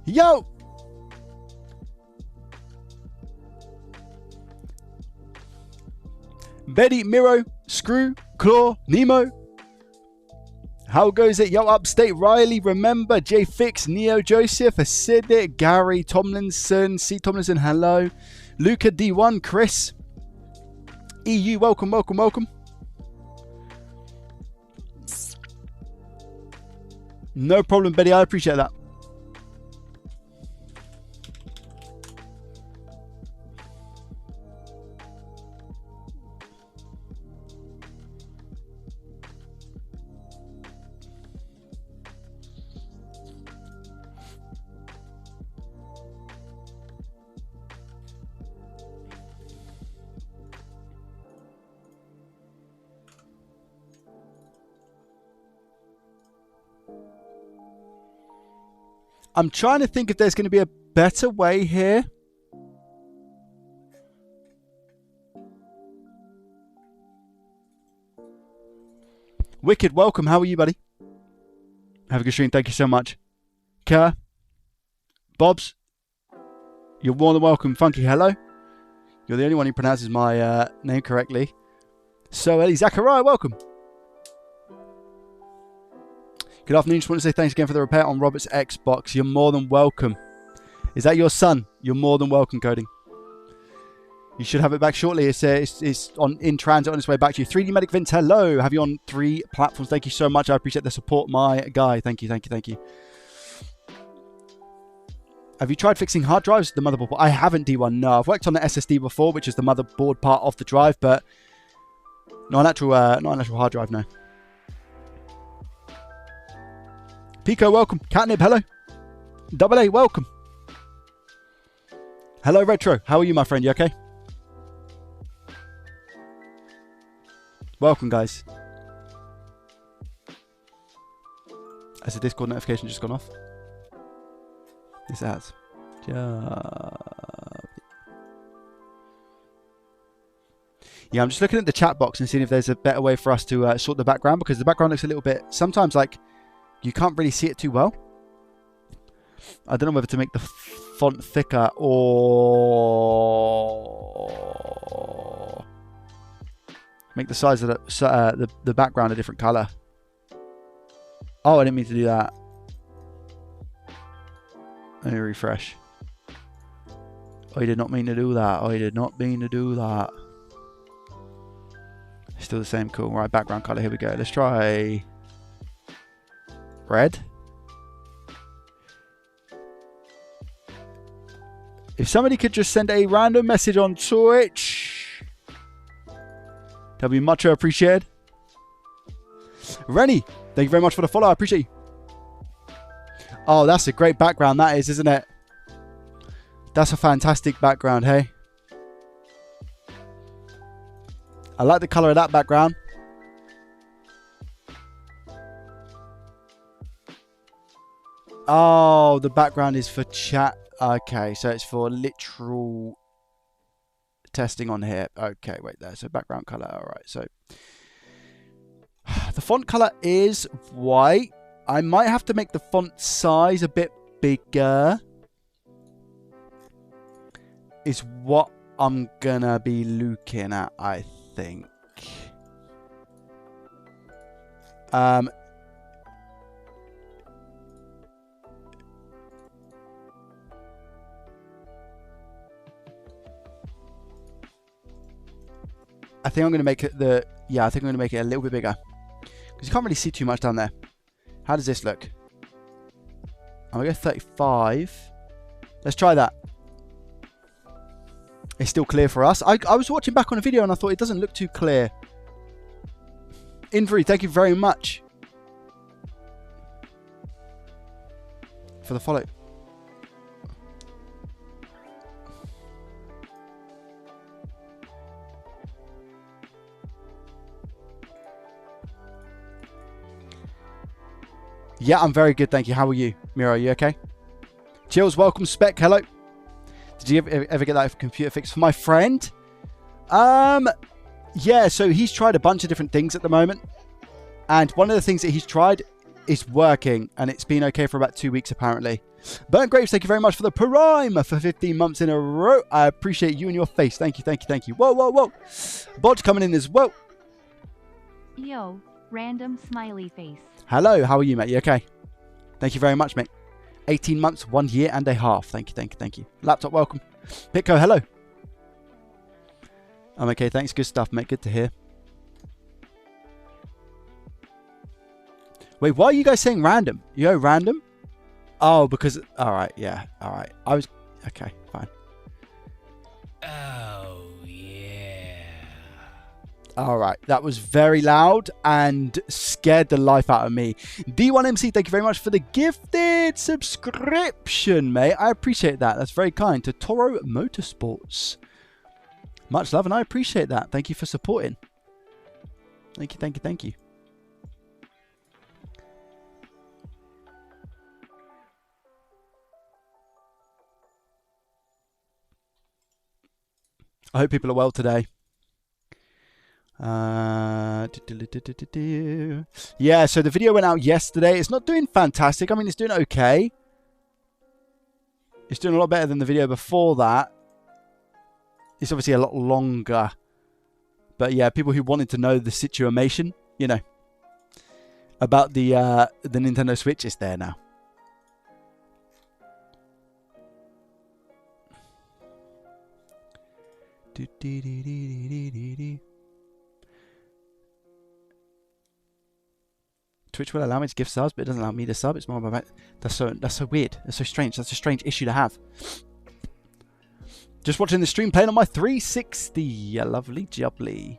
Yo! Betty, Miro, Screw, Claw, Nemo. How goes it? Yo, Upstate, Riley, Remember, J Fix, Neo, Joseph, Acidic, Gary, Tomlinson, C. Tomlinson, hello. Luca, D1, Chris. EU, welcome, welcome, welcome. No problem, Betty, I appreciate that. I'm trying to think if there's going to be a better way here. Wicked, welcome. How are you, buddy? Have a good stream. Thank you so much. Kerr. Bobs. You're more than welcome. Funky, hello. You're the only one who pronounces my name correctly. So, Ellie Zachariah, welcome. Good afternoon. Just want to say thanks again for the repair on Robert's Xbox. You're more than welcome. Is that your son? You're more than welcome, Coding. You should have it back shortly. It's in transit on its way back to you. 3D Medic Vince, hello. Have you on 3 platforms. Thank you so much. I appreciate the support, my guy. Thank you, thank you, thank you. Have you tried fixing hard drives? The motherboard? I haven't, D1. No, I've worked on the SSD before, which is the motherboard part of the drive, but not an actual hard drive, no. Pico, welcome. Catnip, hello. Double A, welcome. Hello, Retro. How are you, my friend? You okay? Welcome, guys. Has the Discord notification just gone off? Yes, it has. Yeah, I'm just looking at the chat box and seeing if there's a better way for us to sort the background, because the background looks a little bit, sometimes like you can't really see it too well. I don't know whether to make the font thicker or make the size of the background a different color. Oh, I didn't mean to do that. Let me refresh. I did not mean to do that. I did not mean to do that. Still the same. Cool. Right, background color. Here we go. Let's try red. If somebody could just send a random message on Twitch, that'd be much appreciated. Rennie, thank you very much for the follow. I appreciate you. Oh, that's a great background, that is, isn't it? That's a fantastic background, hey? I like the color of that background. Oh, the background is for chat. Okay, so it's for literal testing on here. Okay, wait there. So background color. All right, so the font color is white. I might have to make the font size a bit bigger. Is what I'm gonna be looking at, I think. I think I'm going to make it I think I'm going to make it a little bit bigger, because you can't really see too much down there. How does this look? I'm going to go 35. Let's try that. It's still clear for us. I was watching back on a video and I thought it doesn't look too clear. Invery, thank you very much for the follow. Yeah, I'm very good, thank you. How are you? Miro, are you okay? Chills, welcome. Spec, hello. Did you ever get that computer fixed for my friend? Yeah, so he's tried a bunch of different things at the moment. And one of the things that he's tried is working. And it's been okay for about 2 weeks, apparently. Burnt Grapes, thank you very much for the Prime for 15 months in a row. I appreciate you and your face. Thank you, thank you, thank you. Whoa, whoa, whoa. Bodge coming in as well. Yo, random smiley face. Hello, how are you, mate? You okay? Thank you very much, mate. 18 months, 1 year and a half. Thank you, thank you, thank you. Laptop, welcome. Pitco, hello. I'm okay, thanks. Good stuff, mate. Good to hear. Wait, why are you guys saying random? Yo, random? Oh, because... Alright, yeah. Alright. I was... Okay, fine. Oh, yeah. Alright, that was very loud and scared the life out of me. D1MC, thank you very much for the gifted subscription, mate. I appreciate that. That's very kind. To Toro Motorsports. Much love, and I appreciate that. Thank you for supporting. Thank you, thank you, thank you. I hope people are well today. Yeah, so the video went out yesterday. It's not doing fantastic. I mean, it's doing okay. It's doing a lot better than the video before that. It's obviously a lot longer. But yeah, people who wanted to know the situation, you know, about the Nintendo Switch is there now. Twitch will allow me to give subs, but it doesn't allow me to sub. It's more about that's so weird. That's so strange. That's a strange issue to have. Just watching the stream playing on my 360. Lovely jubbly.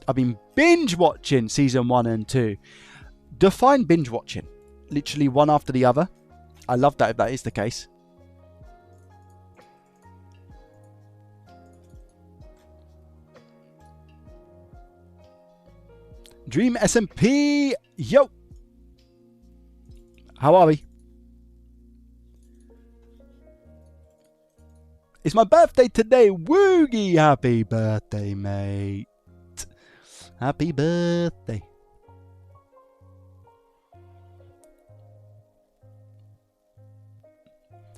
I've been binge watching season 1 and 2. Define binge watching. Literally one after the other. I love that if that is the case. Dream SMP. Yo. How are we? It's my birthday today. Woogie. Happy birthday, mate. Happy birthday.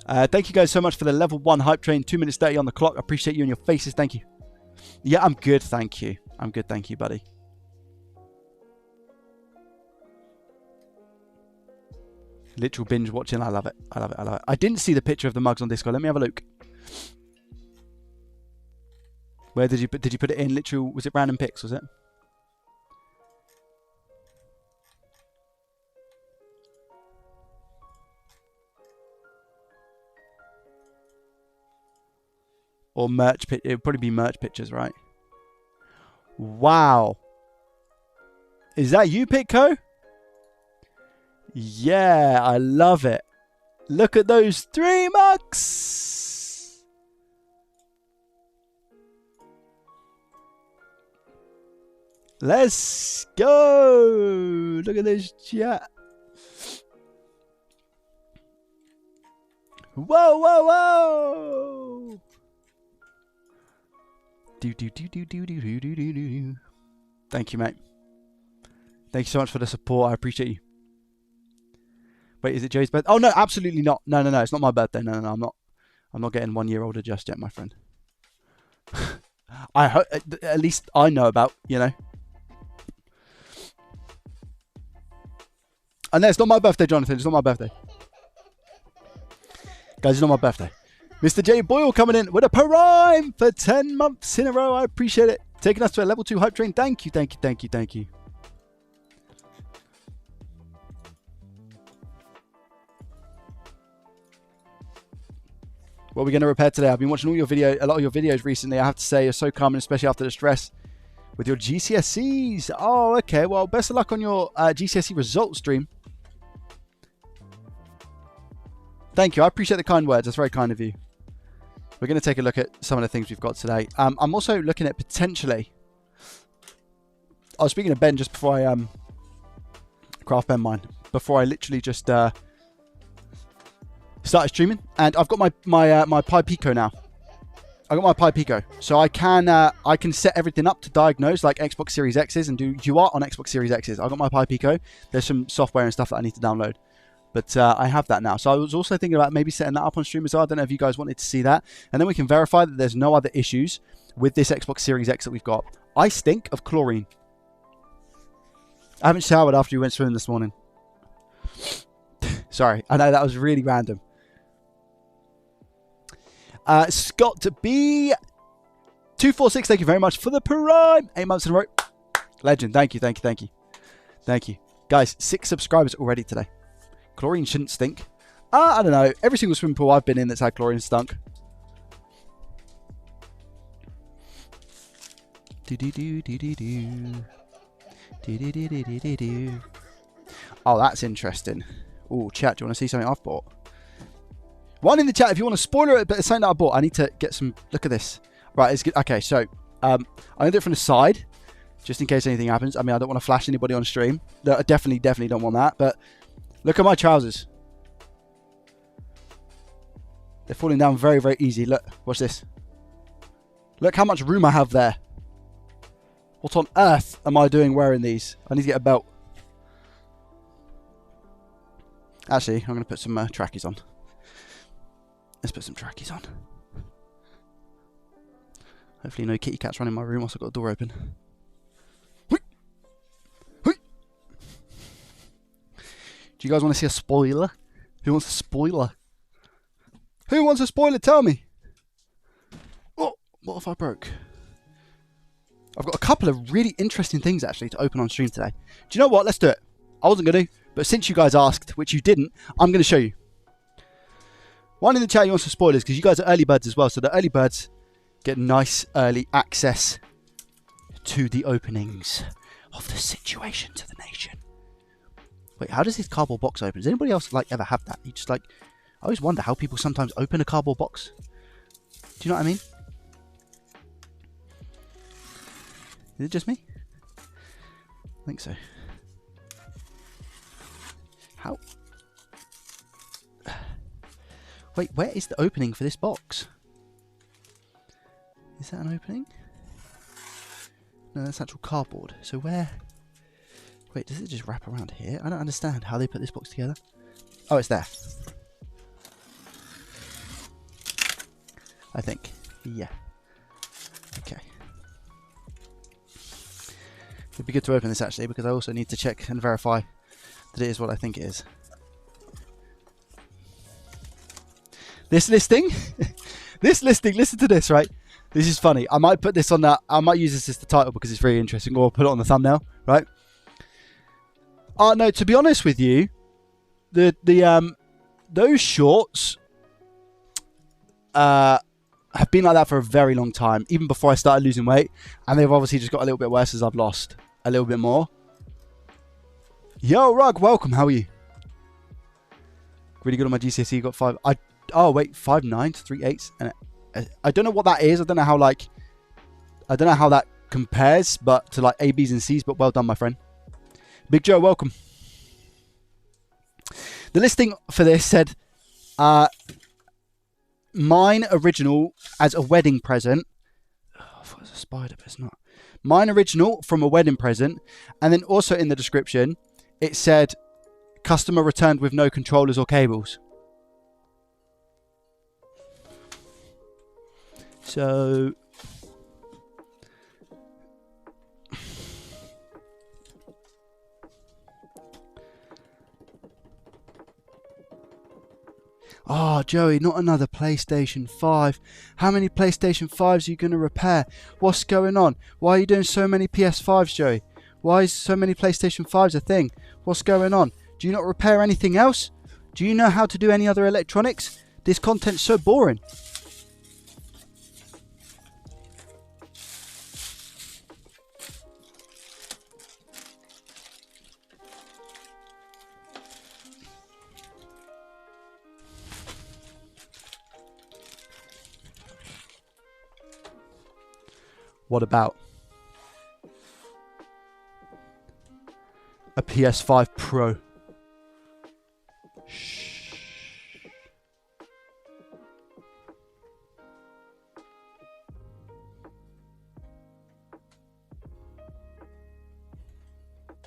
Thank you guys so much for the level 1 hype train. 2 minutes 30 on the clock. I appreciate you and your faces. Thank you. Yeah, I'm good. Thank you. I'm good. Thank you, buddy. Literal binge watching. I love it. I love it. I love it. I didn't see the picture of the mugs on Discord. Let me have a look. Where did you put it in? Literal, was it random pics, was it? Or merch, it would probably be merch pictures, right? Wow. Is that you, Pitco? Yeah, I love it. Look at those 3 mugs. Let's go. Look at this chat. Whoa, whoa, whoa. Thank you, mate. Thank you so much for the support. I appreciate you. Wait, is it Joe's birthday? Oh no, absolutely not. No, it's not my birthday. No, I'm not getting 1 year older just yet, my friend. I hope at least I know about, you know. And no, it's not my birthday, Jonathan. It's not my birthday. Guys, it's not my birthday. Mr. J Boyle coming in with a Prime for 10 months in a row. I appreciate it. Taking us to a level 2 hype train. Thank you, thank you, thank you, thank you. What are we going to repair today? I've been watching a lot of your videos recently. I have to say, you're so calm, especially after the stress with your GCSEs. Oh, okay. Well, best of luck on your GCSE results stream. Thank you. I appreciate the kind words. That's very kind of you. We're going to take a look at some of the things we've got today. I'm also looking at potentially... I was speaking to Ben just before I... Craft Ben mine. Before I literally just... started streaming, and I've got my Pi Pico now. I got my Pi Pico, so I can set everything up to diagnose like Xbox Series X's and do UART on Xbox Series X's. I've got my Pi Pico. There's some software and stuff that I need to download, But I have that now. So I was also thinking about maybe setting that up on stream as well. I don't know if you guys wanted to see that. And then we can verify that there's no other issues with this Xbox Series X that we've got. I stink of chlorine. I haven't showered after you went swimming this morning. Sorry, I know that was really random. Scott B 246, thank you very much for the prime. 8 months in a row. Legend. Thank you, thank you, thank you. Thank you. Guys, 6 subscribers already today. Chlorine shouldn't stink. I don't know. Every single swimming pool I've been in that's had chlorine stunk. Oh, that's interesting. Oh, chat, do you want to see something I've bought? One in the chat if you want to spoiler it, but it's something that I bought. I need to get some... Look at this. Right, it's good. Okay, so I'm going to do it from the side, just in case anything happens. I mean, I don't want to flash anybody on stream. I definitely don't want that, but look at my trousers. They're falling down very, very easy. Look, watch this. Look how much room I have there. What on earth am I doing wearing these? I need to get a belt. Actually, I'm going to put some trackies on. Let's put some trackies on. Hopefully no kitty cats running in my room whilst I've got the door open. Do you guys want to see a spoiler? Who wants a spoiler? Who wants a spoiler? Tell me. Oh, what if I broke? I've got a couple of really interesting things actually to open on stream today. Do you know what? Let's do it. I wasn't going to, but since you guys asked, which you didn't, I'm going to show you. One in the chat who wants some spoilers because you guys are early birds as well. So the early birds get nice early access to the openings of the situation to the nation. Wait, how does this cardboard box open? Does anybody else like ever have that? You just like, I always wonder how people sometimes open a cardboard box. Do you know what I mean? Is it just me? I think so. How? Wait, where is the opening for this box? Is that an opening? No, that's actual cardboard. So where? Wait, does it just wrap around here? I don't understand how they put this box together. Oh, it's there. I think. Yeah. Okay. It'd be good to open this actually because I also need to check and verify that it is what I think it is. This listing, listen to this, right? This is funny. I might put this on that. I might use this as the title because it's very interesting, or put it on the thumbnail, right? No, to be honest with you, those shorts have been like that for a very long time, even before I started losing weight, and they've obviously just got a little bit worse as I've lost a little bit more. Yo, Rug, welcome. How are you? Really good on my GCSE. Got 5. Oh wait, 5 9s, 3 8s, and I don't know what that is. I don't know how that compares, but to like A, B's, and C's. But well done, my friend. Big Joe, welcome. The listing for this said, mine original as a wedding present. Oh, I thought it was a spider, but it's not. Mine original from a wedding present, and then also in the description, it said, customer returned with no controllers or cables. So oh, Joey, not another PlayStation 5. How many PlayStation 5s are you going to repair? What's going on? Why are you doing so many PS5s, Joey? Why is so many PlayStation 5s a thing? What's going on? Do you not repair anything else? Do you know how to do any other electronics? This content's so boring. What about a PS5 Pro? Shh.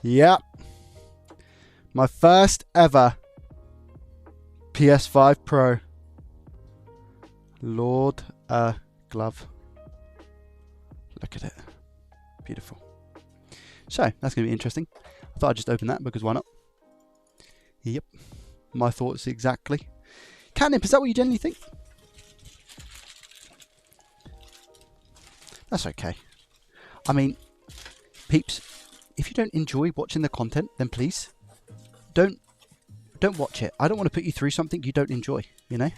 Yeah. My first ever PS5 Pro. Lord glove. Look at it. Beautiful. So, that's going to be interesting. I thought I'd just open that because why not? Yep. My thoughts exactly. Catnip, is that what you generally think? That's okay. I mean, peeps, if you don't enjoy watching the content, then please don't watch it. I don't want to put you through something you don't enjoy, you know?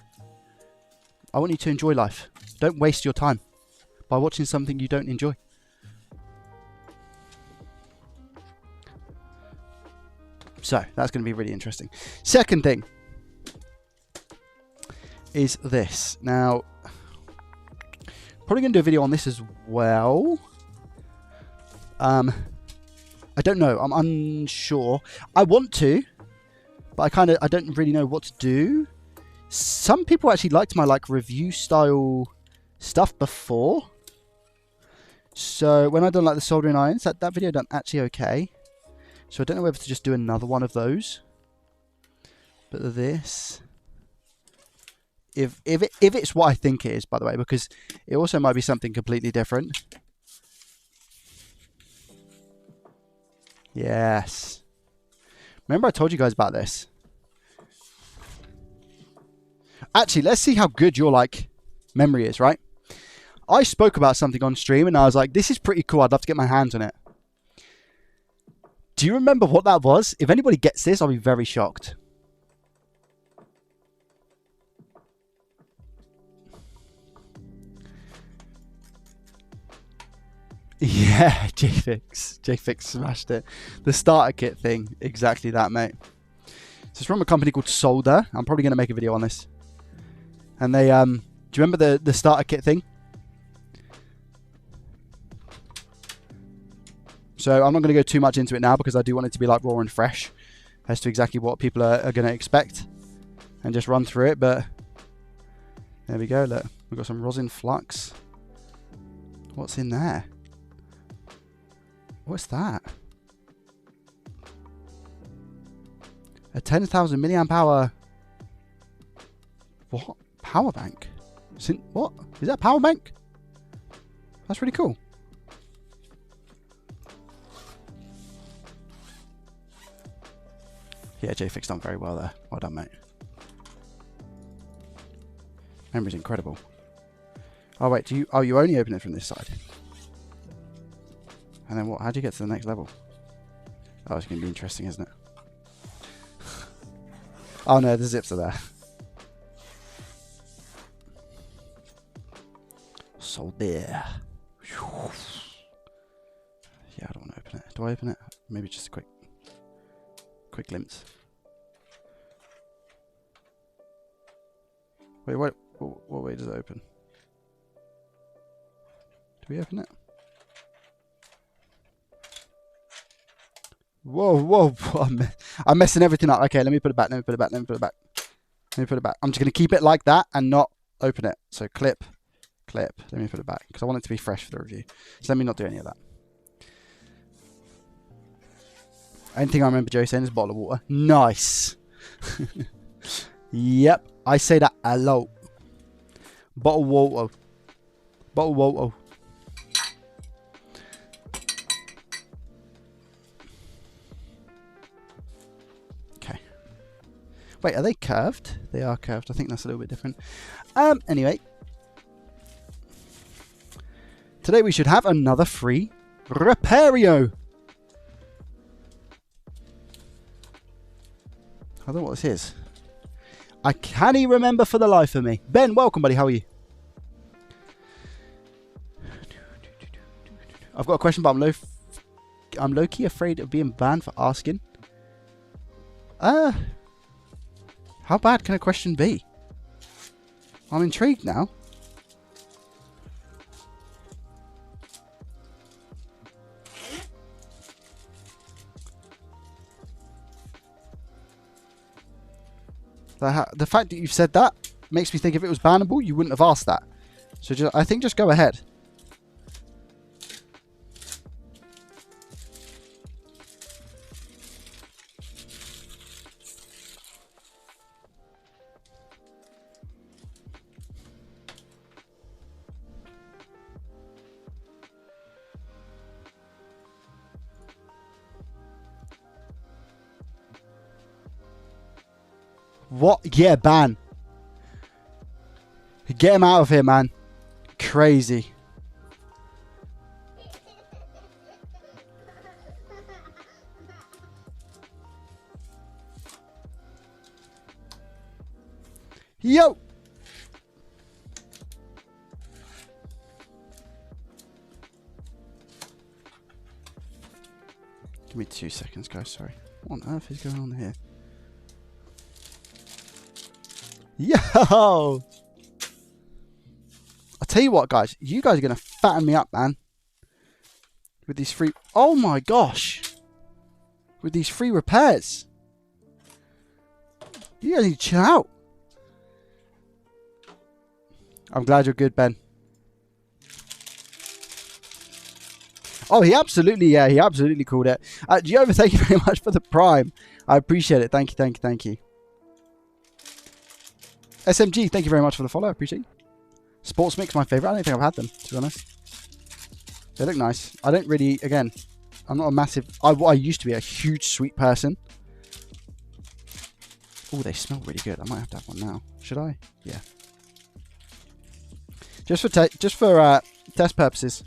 I want you to enjoy life. Don't waste your time by watching something you don't enjoy. So, that's going to be really interesting. Second thing is this. Now, probably going to do a video on this as well. I don't know. I'm unsure. I want to, but I don't really know what to do. Some people actually liked my review style stuff before. So when I done the soldering irons, that video done actually okay. So I don't know whether to just do another one of those. But this, if it's what I think it is, by the way, because it also might be something completely different. Yes. Remember I told you guys about this. Actually, let's see how good your memory is, right? I spoke about something on stream and I was like, this is pretty cool. I'd love to get my hands on it. Do you remember what that was? If anybody gets this, I'll be very shocked. Yeah, JFix smashed it. The starter kit thing, exactly that, mate. So it's from a company called Solder. I'm probably going to make a video on this. And they, do you remember the starter kit thing? So I'm not going to go too much into it now because I do want it to be raw and fresh as to exactly what people are going to expect and just run through it. But there we go. Look, we've got some rosin flux. What's in there? What's that? A 10,000 milliamp hour. What? Power bank? What? Is that a power bank? That's really cool. Yeah, JFix done very well there. Well done, mate. Memory's incredible. Oh, wait. You only open it from this side? And then what? How do you get to the next level? Oh, it's going to be interesting, isn't it? Oh, no. The zips are there. So there. Yeah, I don't want to open it. Do I open it? Maybe just a quick glimpse. Wait, what way does it open? Do we open it? Whoa, I'm messing everything up. Okay, let me put it back. Let me put it back. I'm just going to keep it like that and not open it. So clip. Let me put it back because I want it to be fresh for the review. So let me not do any of that. Only thing I remember Joe saying is a bottle of water. Nice. Yep, I say that a lot. Bottle of water. Bottle of water. Okay. Wait, are they curved? They are curved. I think that's a little bit different. Anyway. Today we should have another free Repairio. I don't know what this is. I can't even remember for the life of me. Ben, welcome, buddy. How are you? I've got a question, but I'm low-key afraid of being banned for asking. How bad can a question be? I'm intrigued now. The fact that you've said that makes me think if it was bannable, you wouldn't have asked that. So I think just go ahead. What? Yeah, ban. Get him out of here, man. Crazy. Yo! Give me 2 seconds, guys. Sorry. What on earth is going on here? Yo! I'll tell you what, guys. You guys are going to fatten me up, man. With these free... Oh, my gosh. With these free repairs. You guys need to chill out. I'm glad you're good, Ben. Oh, he absolutely called it. Giova, thank you very much for the prime. I appreciate it. Thank you, thank you, thank you. SMG, thank you very much for the follow. I appreciate it. Sports Mix, my favourite. I don't think I've had them, to be honest. They look nice. I don't really, again, I'm not a massive... I used to be a huge sweet person. Oh, they smell really good. I might have to have one now. Should I? Yeah. Just for test purposes.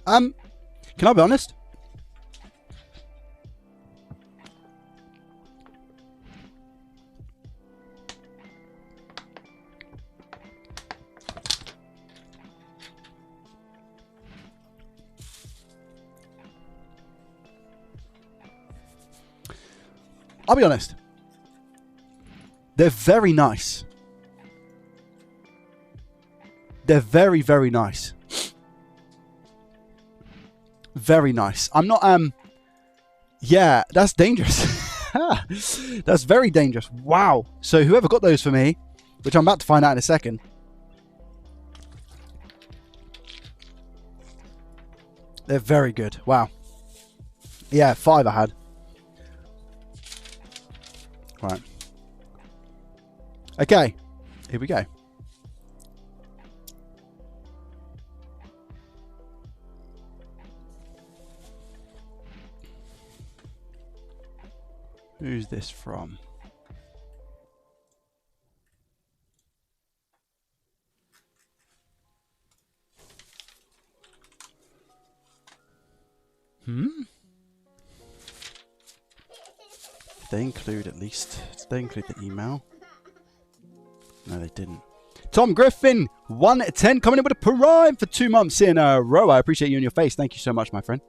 Can I be honest? I'll be honest. They're very nice. They're very, very nice. Very nice. I'm not, yeah, that's dangerous. That's very dangerous. Wow. So whoever got those for me, which I'm about to find out in a second. They're very good. Wow. Yeah, 5 I had. Right. Okay. Here we go. Who's this from? Did they include at least... Did they include the email? No, they didn't. Tom Griffin, 110, coming in with a prime for 2 months in a row. I appreciate you in your face. Thank you so much, my friend.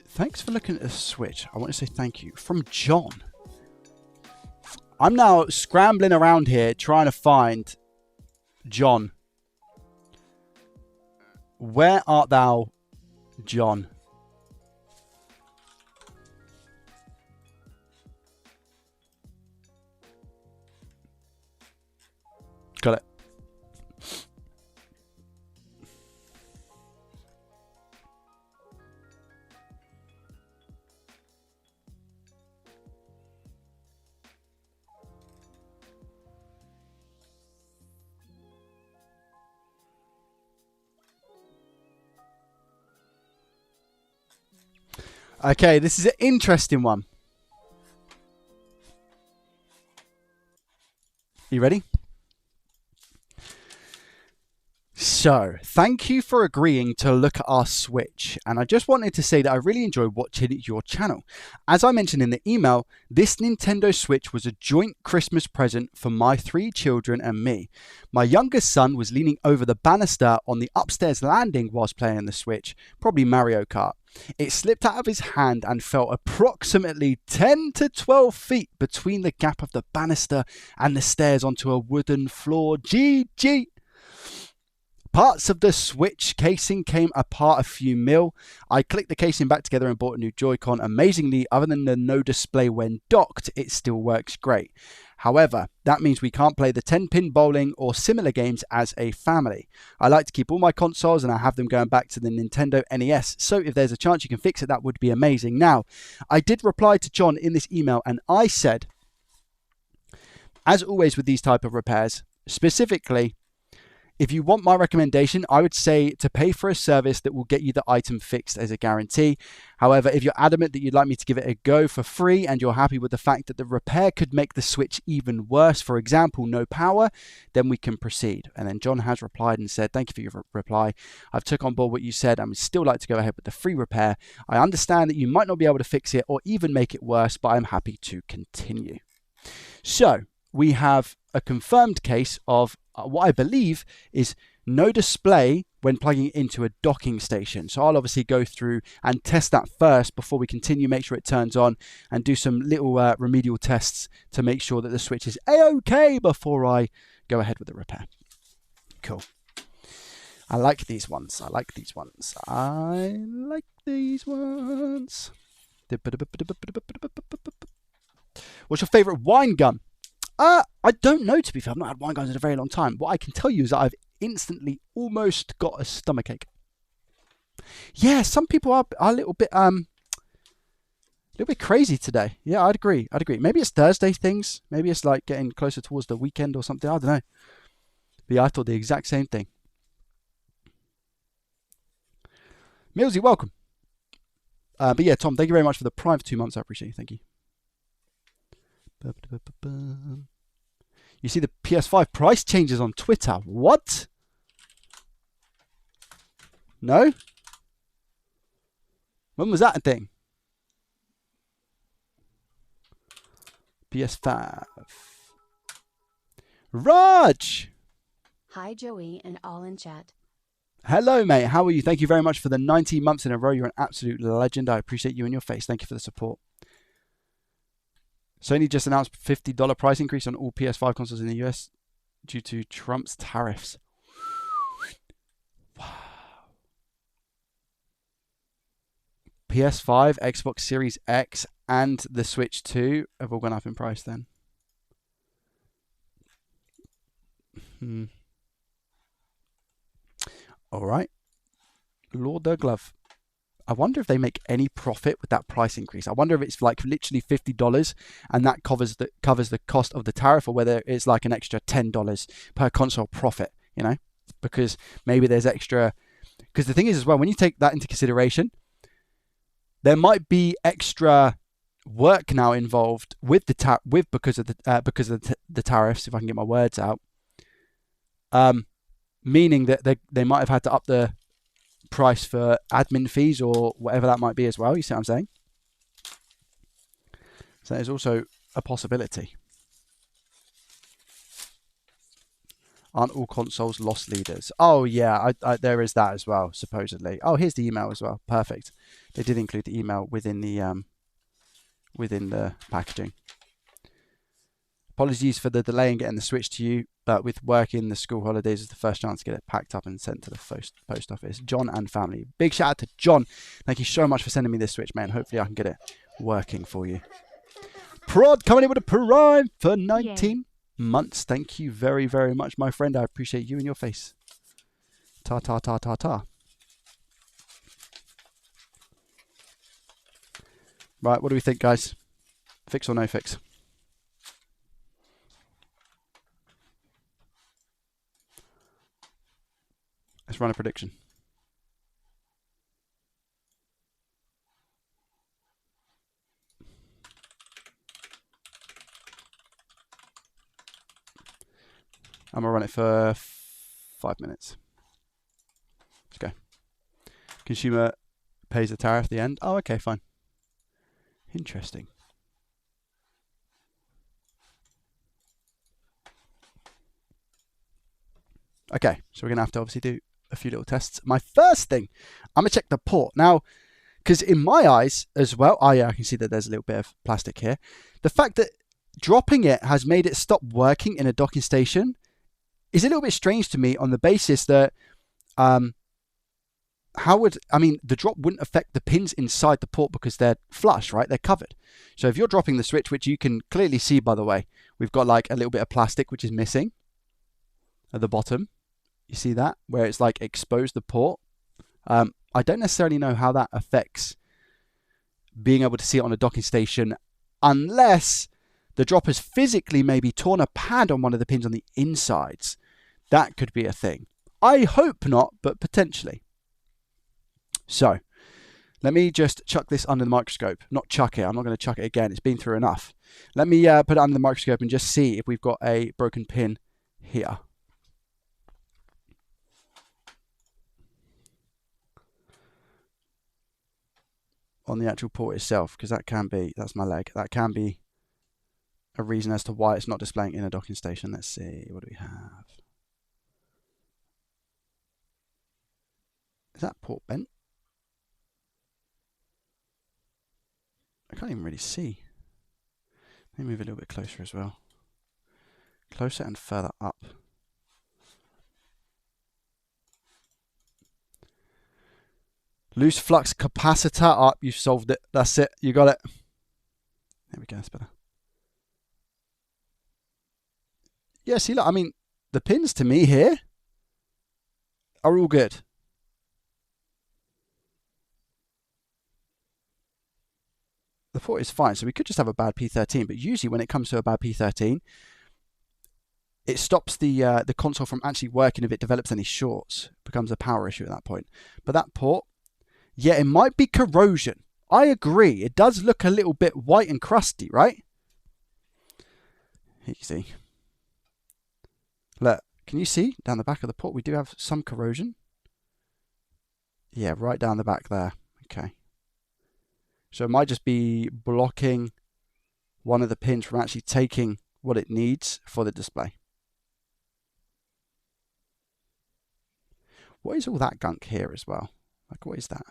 Thanks for looking at the Switch. I want to say thank you. From John. I'm now scrambling around here trying to find John. Where art thou, John? Got it. Okay, this is an interesting one. You ready? So, thank you for agreeing to look at our Switch, and I just wanted to say that I really enjoy watching your channel. As I mentioned in the email, this Nintendo Switch was a joint Christmas present for my 3 children and me. My youngest son was leaning over the banister on the upstairs landing whilst playing the Switch, probably Mario Kart. It slipped out of his hand and fell approximately 10 to 12 feet between the gap of the banister and the stairs onto a wooden floor. GG! Parts of the Switch casing came apart a few mil. I clicked the casing back together and bought a new Joy-Con. Amazingly, other than the no display when docked, it still works great. However, that means we can't play the 10-pin bowling or similar games as a family. I like to keep all my consoles and I have them going back to the Nintendo NES. So if there's a chance you can fix it, that would be amazing. Now, I did reply to John in this email and I said, as always with these type of repairs, specifically, if you want my recommendation, I would say to pay for a service that will get you the item fixed as a guarantee. However, if you're adamant that you'd like me to give it a go for free and you're happy with the fact that the repair could make the Switch even worse, for example, no power, then we can proceed. And then John has replied and said, thank you for your reply. I've took on board what you said and would still like to go ahead with the free repair. I understand that you might not be able to fix it or even make it worse, but I'm happy to continue. So we have a confirmed case of what I believe is no display when plugging it into a docking station. So I'll obviously go through and test that first before we continue, make sure it turns on and do some little remedial tests to make sure that the Switch is a-okay before I go ahead with the repair. Cool. I like these ones. I like these ones. I like these ones. What's your favorite wine gun? I don't know, to be fair. I've not had wine guns in a very long time. What I can tell you is that I've instantly almost got a stomachache. Yeah, some people are a little bit crazy today. Yeah, I'd agree. Maybe it's Thursday things. Maybe it's like getting closer towards the weekend or something. I don't know. But yeah, I thought the exact same thing. Millsy, welcome. But yeah, Tom, thank you very much for the prime for 2 months. I appreciate it. Thank you. You see the PS5 price changes on Twitter. What? No? When was that a thing? PS5. Raj! Hi, Joey, and all in chat. Hello, mate. How are you? Thank you very much for the 19 months in a row. You're an absolute legend. I appreciate you and your face. Thank you for the support. Sony just announced $50 price increase on all PS5 consoles in the US due to Trump's tariffs. Wow. PS5, Xbox Series X, and the Switch 2 have all gone up in price then. All right. Lord the glove. I wonder if they make any profit with that price increase. I wonder if it's like literally $50 and that covers the cost of the tariff, or whether it's like an extra $10 per console profit, you know? Because maybe there's extra... Because the thing is as well, when you take that into consideration, there might be extra work now involved with the because of the tariffs, if I can get my words out. Meaning that they might have had to up the price for admin fees or whatever that might be as well. You see what I'm saying? So there's also a possibility. Aren't all consoles lost leaders? Oh yeah, there is that as well, supposedly. Oh, here's the email as well. Perfect. They did include the email within the packaging. Apologies for the delay in getting the Switch to you, but with work in the school holidays is the first chance to get it packed up and sent to the post office. John and family. Big shout out to John. Thank you so much for sending me this Switch, man. Hopefully I can get it working for you. Prod coming in with a prime for 19 months. Thank you very, very much, my friend. I appreciate you and your face. Ta ta ta ta ta. Right, what do we think, guys? Fix or no fix? Let's run a prediction. I'm going to run it for 5 minutes. Let's go. Consumer pays the tariff at the end. Oh, okay, fine. Interesting. Okay, so we're going to have to obviously do a few little tests. My first thing, I'm going to check the port. Now, because in my eyes as well, oh yeah, I can see that there's a little bit of plastic here. The fact that dropping it has made it stop working in a docking station is a little bit strange to me on the basis that the drop wouldn't affect the pins inside the port because they're flush, right? They're covered. So if you're dropping the Switch, which you can clearly see, by the way, we've got like a little bit of plastic which is missing at the bottom. You see that? Where it's like exposed the port. I don't necessarily know how that affects being able to see it on a docking station unless the drop has physically maybe torn a pad on one of the pins on the insides. That could be a thing. I hope not, but potentially. So, let me just chuck this under the microscope. Not chuck it. I'm not going to chuck it again. It's been through enough. Let me put it under the microscope and just see if we've got a broken pin here. On the actual port itself, because that's my leg. That can be a reason as to why it's not displaying in a docking station. Let's see, what do we have? Is that port bent? I can't even really see. Let me move a little bit closer as well. Closer and further up. Loose flux capacitor up. You've solved it. That's it. You got it. There we go. That's better. Yeah, see, look, I mean, the pins to me here are all good. The port is fine, so we could just have a bad P13, but usually when it comes to a bad P13, it stops the console from actually working if it develops any shorts. It becomes a power issue at that point. But that port, yeah, it might be corrosion. I agree. It does look a little bit white and crusty, right? Here you see. Look, can you see down the back of the port we do have some corrosion? Yeah, right down the back there. Okay. So it might just be blocking one of the pins from actually taking what it needs for the display. What is all that gunk here as well? Like, what is that?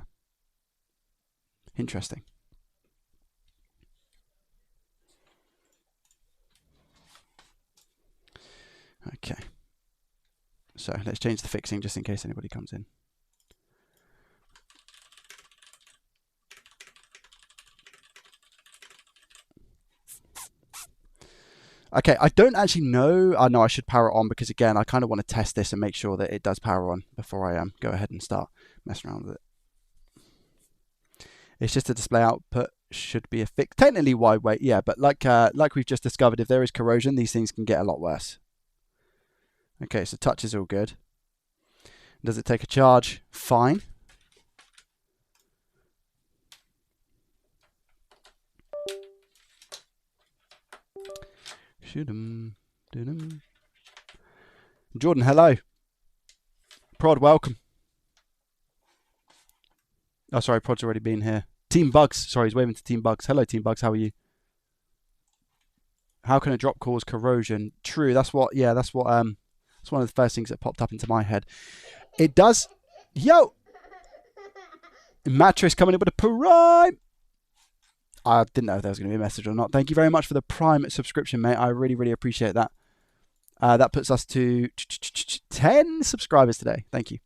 Interesting. Okay. So let's change the fixing just in case anybody comes in. Okay, I don't actually know. I know I should power it on because, again, I kind of want to test this and make sure that it does power on before I go ahead and start messing around with it. It's just a display output should be a fix. Technically wide weight, yeah, but like we've just discovered, if there is corrosion, these things can get a lot worse. Okay, so touch is all good. Does it take a charge? Fine. Jordan, hello. Prod, welcome. Oh, sorry, Prod's already been here. Team Bugs. Sorry, he's waving to Team Bugs. Hello, Team Bugs. How are you? How can a drop cause corrosion? True. That's what. Yeah. That's what. That's one of the first things that popped up into my head. It does. Yo. Mattress coming in with a prime. I didn't know if there was going to be a message or not. Thank you very much for the Prime subscription, mate. I really, really appreciate that. That puts us to 10 subscribers today. Thank you.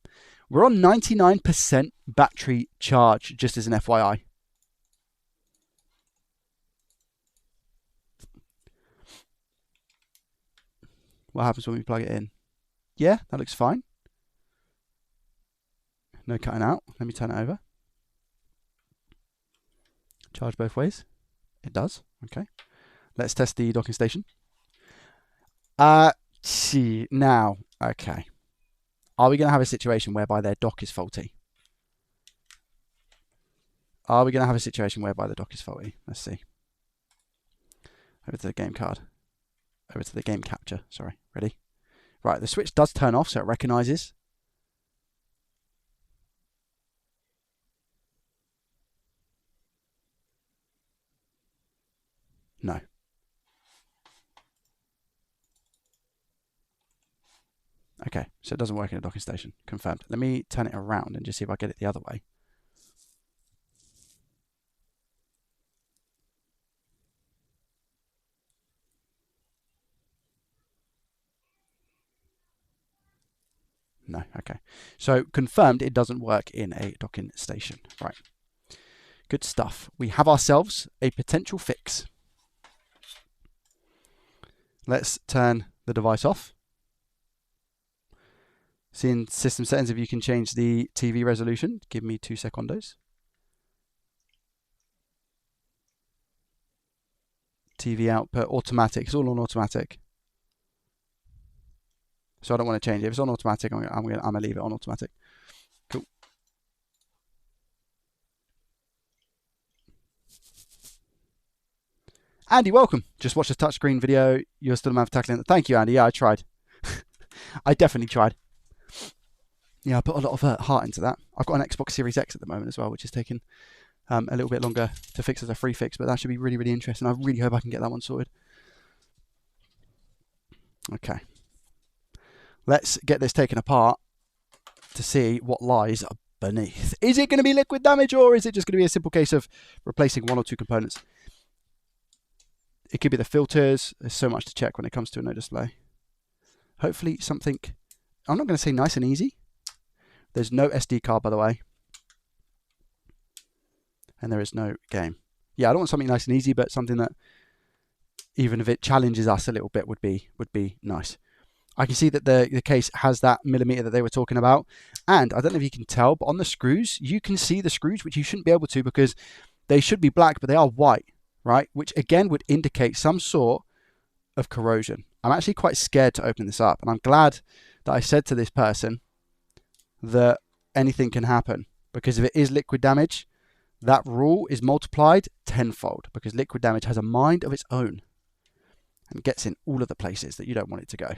We're on 99% battery charge, just as an FYI. What happens when we plug it in? Yeah, that looks fine. No cutting out. Let me turn it over. Charge both ways. It does. Okay. Let's test the docking station. See now. Okay. Are we going to have a situation whereby their dock is faulty? Are we going to have a situation whereby the dock is faulty? Let's see. Over to the game card. Over to the game capture. Sorry. Ready? Right. The switch does turn off, so it recognizes. No. Okay, so it doesn't work in a docking station. Confirmed. Let me turn it around and just see if I get it the other way. No, okay. So confirmed it doesn't work in a docking station. Right. Good stuff. We have ourselves a potential fix. Let's turn the device off. See in system settings if you can change the TV resolution. Give me 2 secondos. TV output, automatic. It's all on automatic. So I don't want to change it. If it's on automatic, I'm gonna leave it on automatic. Cool. Andy, welcome. Just watched a touchscreen video. You're still a man for tackling it. Thank you, Andy. Yeah, I tried. I definitely tried. Yeah, I put a lot of heart into that. I've got an Xbox Series X at the moment as well, which is taking a little bit longer to fix as a free fix, but that should be really, really interesting. I really hope I can get that one sorted. Okay. Let's get this taken apart to see what lies beneath. Is it going to be liquid damage, or is it just going to be a simple case of replacing 1 or 2 components? It could be the filters. There's so much to check when it comes to a no display. Hopefully something, I'm not going to say nice and easy. There's no SD card, by the way. And there is no game. Yeah, I don't want something nice and easy, but something that, even if it challenges us a little bit, would be nice. I can see that the case has that millimeter that they were talking about. And I don't know if you can tell, but on the screws, you can see the screws, which you shouldn't be able to because they should be black, but they are white, right? Which again would indicate some sort of corrosion. I'm actually quite scared to open this up. And I'm glad that I said to this person that anything can happen. Because if it is liquid damage, that rule is multiplied tenfold. Because liquid damage has a mind of its own. And gets in all of the places that you don't want it to go.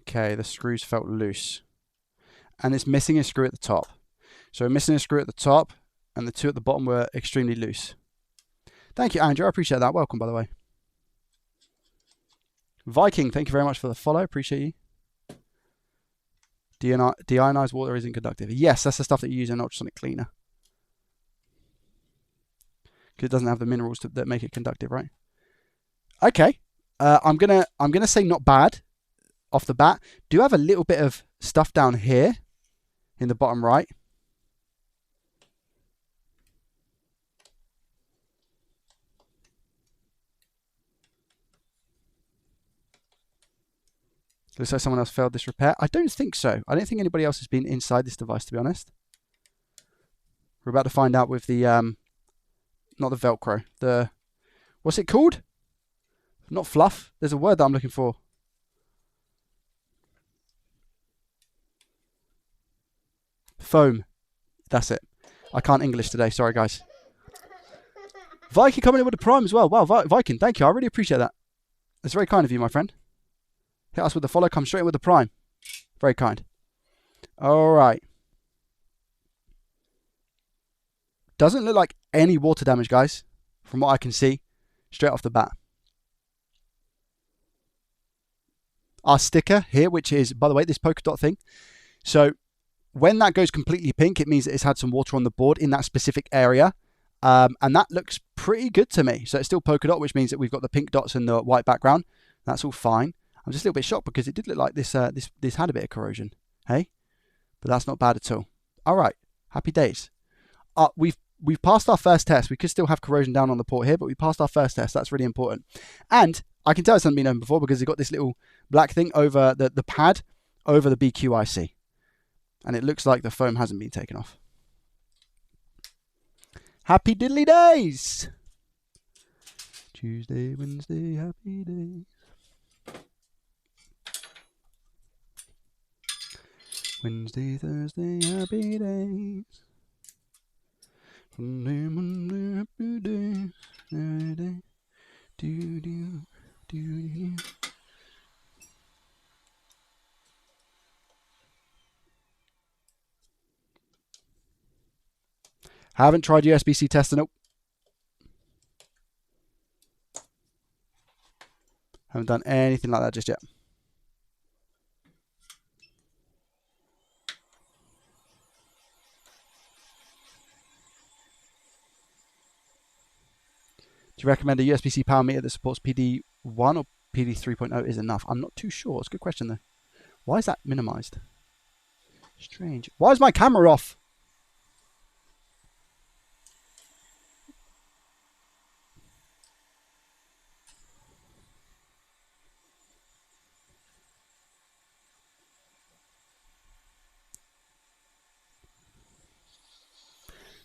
Okay, the screws felt loose. And it's missing a screw at the top. So we're missing a screw at the top, and the 2 at the bottom were extremely loose. Thank you, Andrew. I appreciate that. Welcome, by the way. Viking, thank you very much for the follow. Appreciate you. Deionized water isn't conductive. Yes, that's the stuff that you use in an ultrasonic cleaner. Because it doesn't have the minerals that make it conductive, right? Okay. I'm gonna say not bad. Off the bat, do have a little bit of stuff down here in the bottom right. Looks like someone else failed this repair. I don't think so. I don't think anybody else has been inside this device, to be honest. We're about to find out with the, not the Velcro, the, what's it called? Not fluff. There's a word that I'm looking for. Foam. That's it. I can't English today. Sorry, guys. Viking coming in with the Prime as well. Wow, Viking, thank you. I really appreciate that. That's very kind of you, my friend. Hit us with the follow. Come straight in with the Prime. Very kind. All right. Doesn't look like any water damage, guys, from what I can see, straight off the bat. Our sticker here, which is, by the way, this polka dot thing. So when that goes completely pink, it means that it's had some water on the board in that specific area. And that looks pretty good to me. So it's still polka dot, which means that we've got the pink dots and the white background. That's all fine. I'm just a little bit shocked because it did look like this had a bit of corrosion. Hey? But that's not bad at all. All right. Happy days. We've passed our first test. We could still have corrosion down on the port here, but we passed our first test. That's really important. And I can tell it's hasn't been known before because it's got this little black thing over the pad over the BQIC. And it looks like the foam hasn't been taken off. Happy diddly days! Tuesday, Wednesday, happy days. Wednesday, Thursday, happy days. Sunday, Monday, happy days. Friday, do. Haven't tried USB-C testing. Nope. Haven't done anything like that just yet. Do you recommend a USB-C power meter that supports PD 1 or PD 3.0 is enough? I'm not too sure. It's a good question though. Why is that minimized? Strange. Why is my camera off?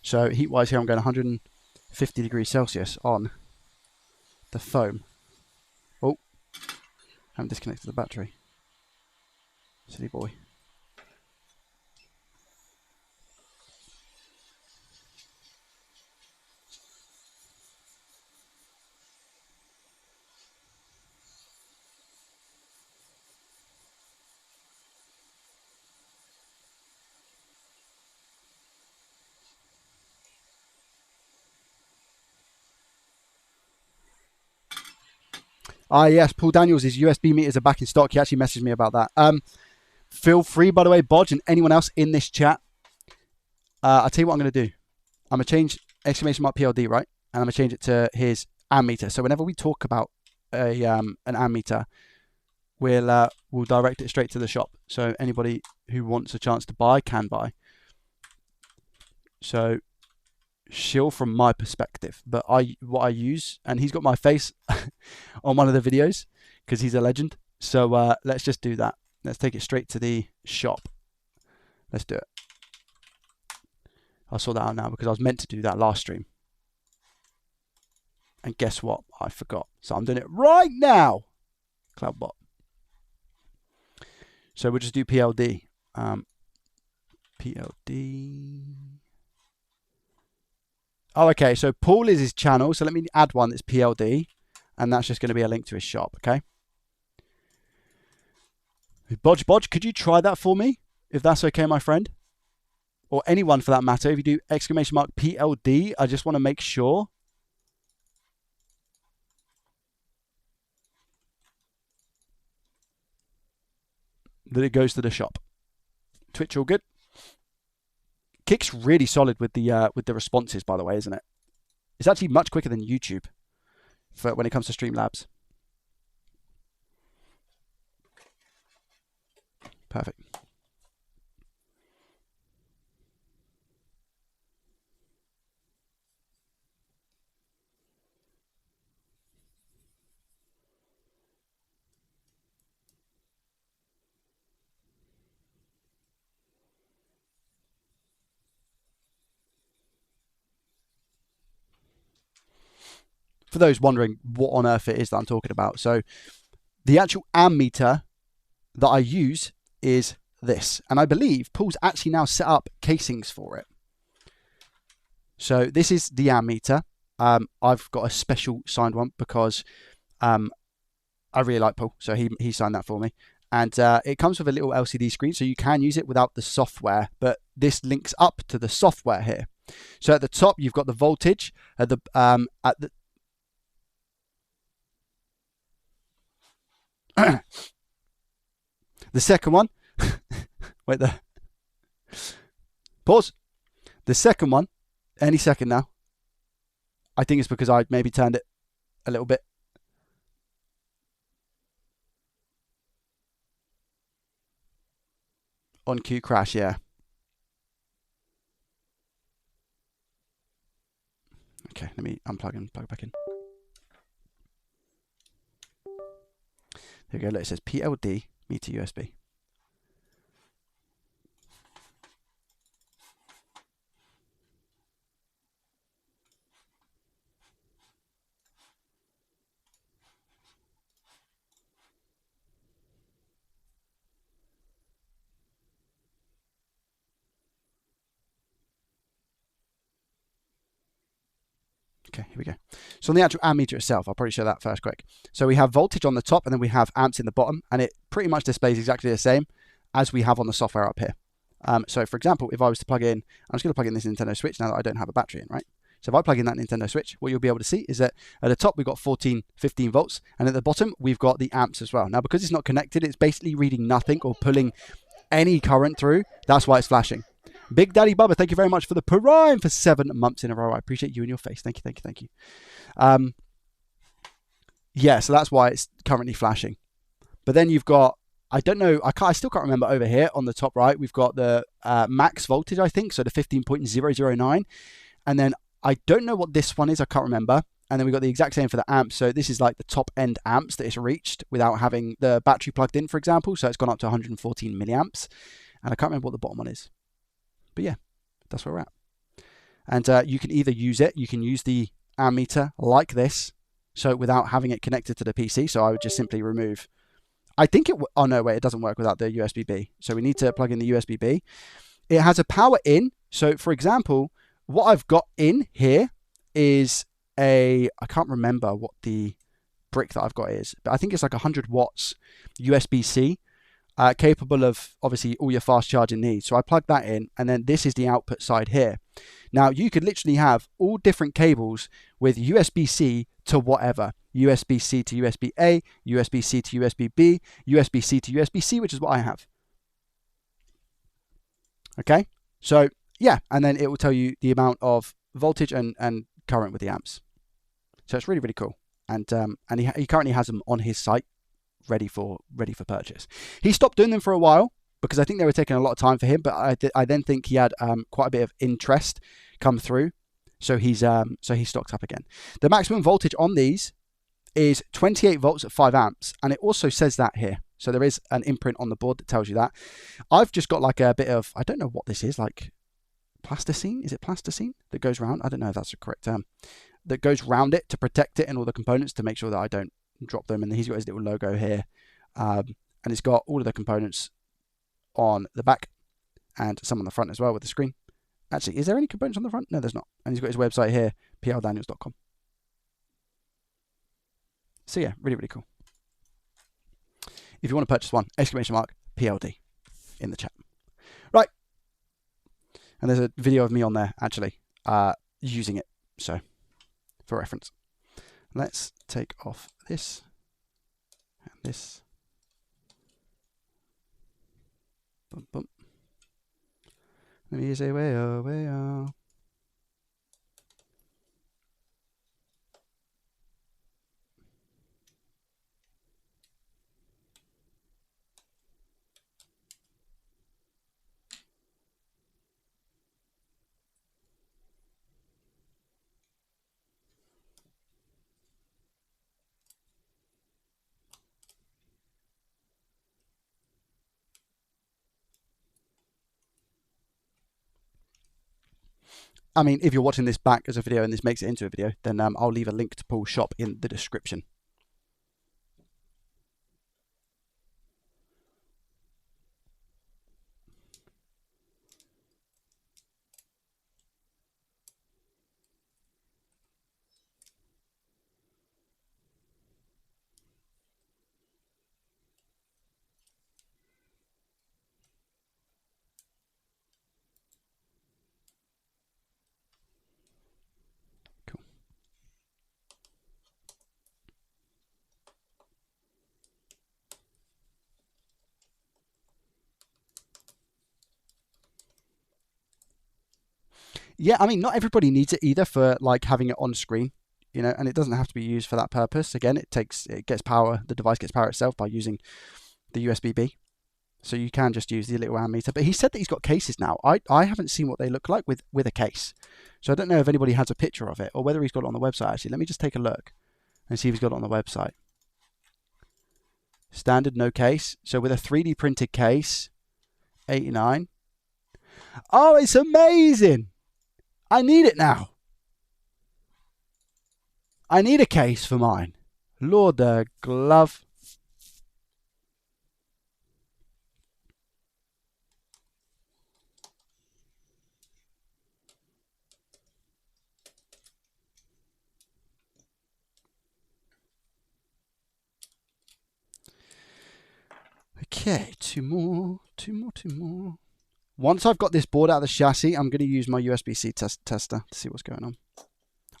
So heat-wise here, I'm going 150 degrees Celsius on the foam. Oh, I haven't disconnected the battery. Silly boy. Ah, yes, Paul Daniels, his USB meters are back in stock. He actually messaged me about that. Feel free, by the way, Bodge, and anyone else in this chat. I'll tell you what I'm going to do. I'm going to change exclamation mark PLD, right? And I'm going to change it to his ammeter. So whenever we talk about an ammeter, we'll direct it straight to the shop. So anybody who wants a chance to buy can buy. So shill from my perspective, but what I use, and he's got my face on one of the videos because he's a legend. So let's just do that. Let's take it straight to the shop. Let's do it. I'll sort that out now because I was meant to do that last stream. And guess what? I forgot. So I'm doing it right now. Cloudbot. So we'll just do PLD. PLD. Oh, okay. So Paul is his channel. So let me add one that's PLD. And that's just going to be a link to his shop. Okay. Bodge, could you try that for me? If that's okay, my friend. Or anyone for that matter. If you do exclamation mark PLD, I just want to make sure. That it goes to the shop. Twitch all good. Kick's really solid with the responses, by the way, isn't it? It's actually much quicker than YouTube for when it comes to Streamlabs. Perfect. For those wondering what on earth it is that I'm talking about. So the actual ammeter that I use is this. And I believe Paul's actually now set up casings for it. So this is the ammeter. I've got a special signed one because I really like Paul, so he signed that for me. And it comes with a little LCD screen, so you can use it without the software, but this links up to the software here. So at the top, you've got the voltage. At the the second one, wait there. Pause. The second one, any second now. I think it's because I maybe turned it a little bit. On cue crash, yeah. Okay, let me unplug and plug it back in. There we go. Look, it says PLD meter USB. Okay, here we go. So on the actual ammeter itself, I'll probably show that first quick. So we have voltage on the top and then we have amps in the bottom, and it pretty much displays exactly the same as we have on the software up here. So for example, if I was to plug in, I'm just going to plug in this Nintendo Switch now that I don't have a battery in, right? So if I plug in that Nintendo Switch, what you'll be able to see is that at the top we've got 14, 15 volts, and at the bottom we've got the amps as well. Now because it's not connected, it's basically reading nothing or pulling any current through. That's why it's flashing. Big Daddy Bubba, thank you very much for the Prime for 7 months in a row. I appreciate you and your face. Thank you, thank you, thank you. Yeah, so that's why it's currently flashing. But then you've got, I don't know, I still can't remember over here on the top right, we've got the max voltage, I think, so the 15.009. And then I don't know what this one is, I can't remember. And then we've got the exact same for the amps. So this is like the top end amps that it's reached without having the battery plugged in, for example. So it's gone up to 114 milliamps. And I can't remember what the bottom one is. But yeah, that's where we're at. And you can either use it, you can use the ammeter like this, so without having it connected to the PC. So I would just simply remove, I think it, oh no, wait, it doesn't work without the USB-B. So we need to plug in the USB-B. It has a power in. So for example, what I've got in here is I can't remember what the brick that I've got is, but I think it's like 100 watts USB-C. Capable of obviously all your fast charging needs. So I plug that in, and then this is the output side here. Now you could literally have all different cables with USB-C to whatever. USB-C to USB-A, USB-C to USB-B, USB-C to USB-C, which is what I have. Okay, so yeah, and then it will tell you the amount of voltage and current with the amps. So it's really, really cool. And he currently has them on his site, ready for purchase. He stopped doing them for a while because I think they were taking a lot of time for him, but I then think he had quite a bit of interest come through, so he stocked up again. The maximum voltage on these is 28 volts at 5 amps, and it also says that here. So there is an imprint on the board that tells you that. I've just got like a bit of, I don't know what this is, like plasticine? Is it plasticine that goes around? I don't know if that's the correct term. That goes around it to protect it and all the components to make sure that I don't drop them. And he's got his little logo here, and it's got all of the components on the back and some on the front as well with the screen. Actually, is there any components on the front? No, there's not. And he's got his website here, pldaniels.com. So yeah, really, really cool. If you want to purchase one, exclamation mark PLD in the chat. Right. And there's a video of me on there actually using it. So for reference. Let's take off this and this. Boom, boom. Let me say way oh, way oh. I mean, if you're watching this back as a video and this makes it into a video, then I'll leave a link to Paul's shop in the description. Yeah, I mean, not everybody needs it either for like having it on screen, you know, and it doesn't have to be used for that purpose. Again, it gets power, the device gets power itself by using the USB-B. So you can just use the little ammeter. But he said that he's got cases now. I haven't seen what they look like with a case. So I don't know if anybody has a picture of it or whether he's got it on the website actually. Let me just take a look and see if he's got it on the website. Standard, no case. So with a 3D printed case, 89. Oh, it's amazing. I need it now. I need a case for mine. Lord, the glove. Okay, two more. Once I've got this board out of the chassis, I'm going to use my USB-C tester to see what's going on.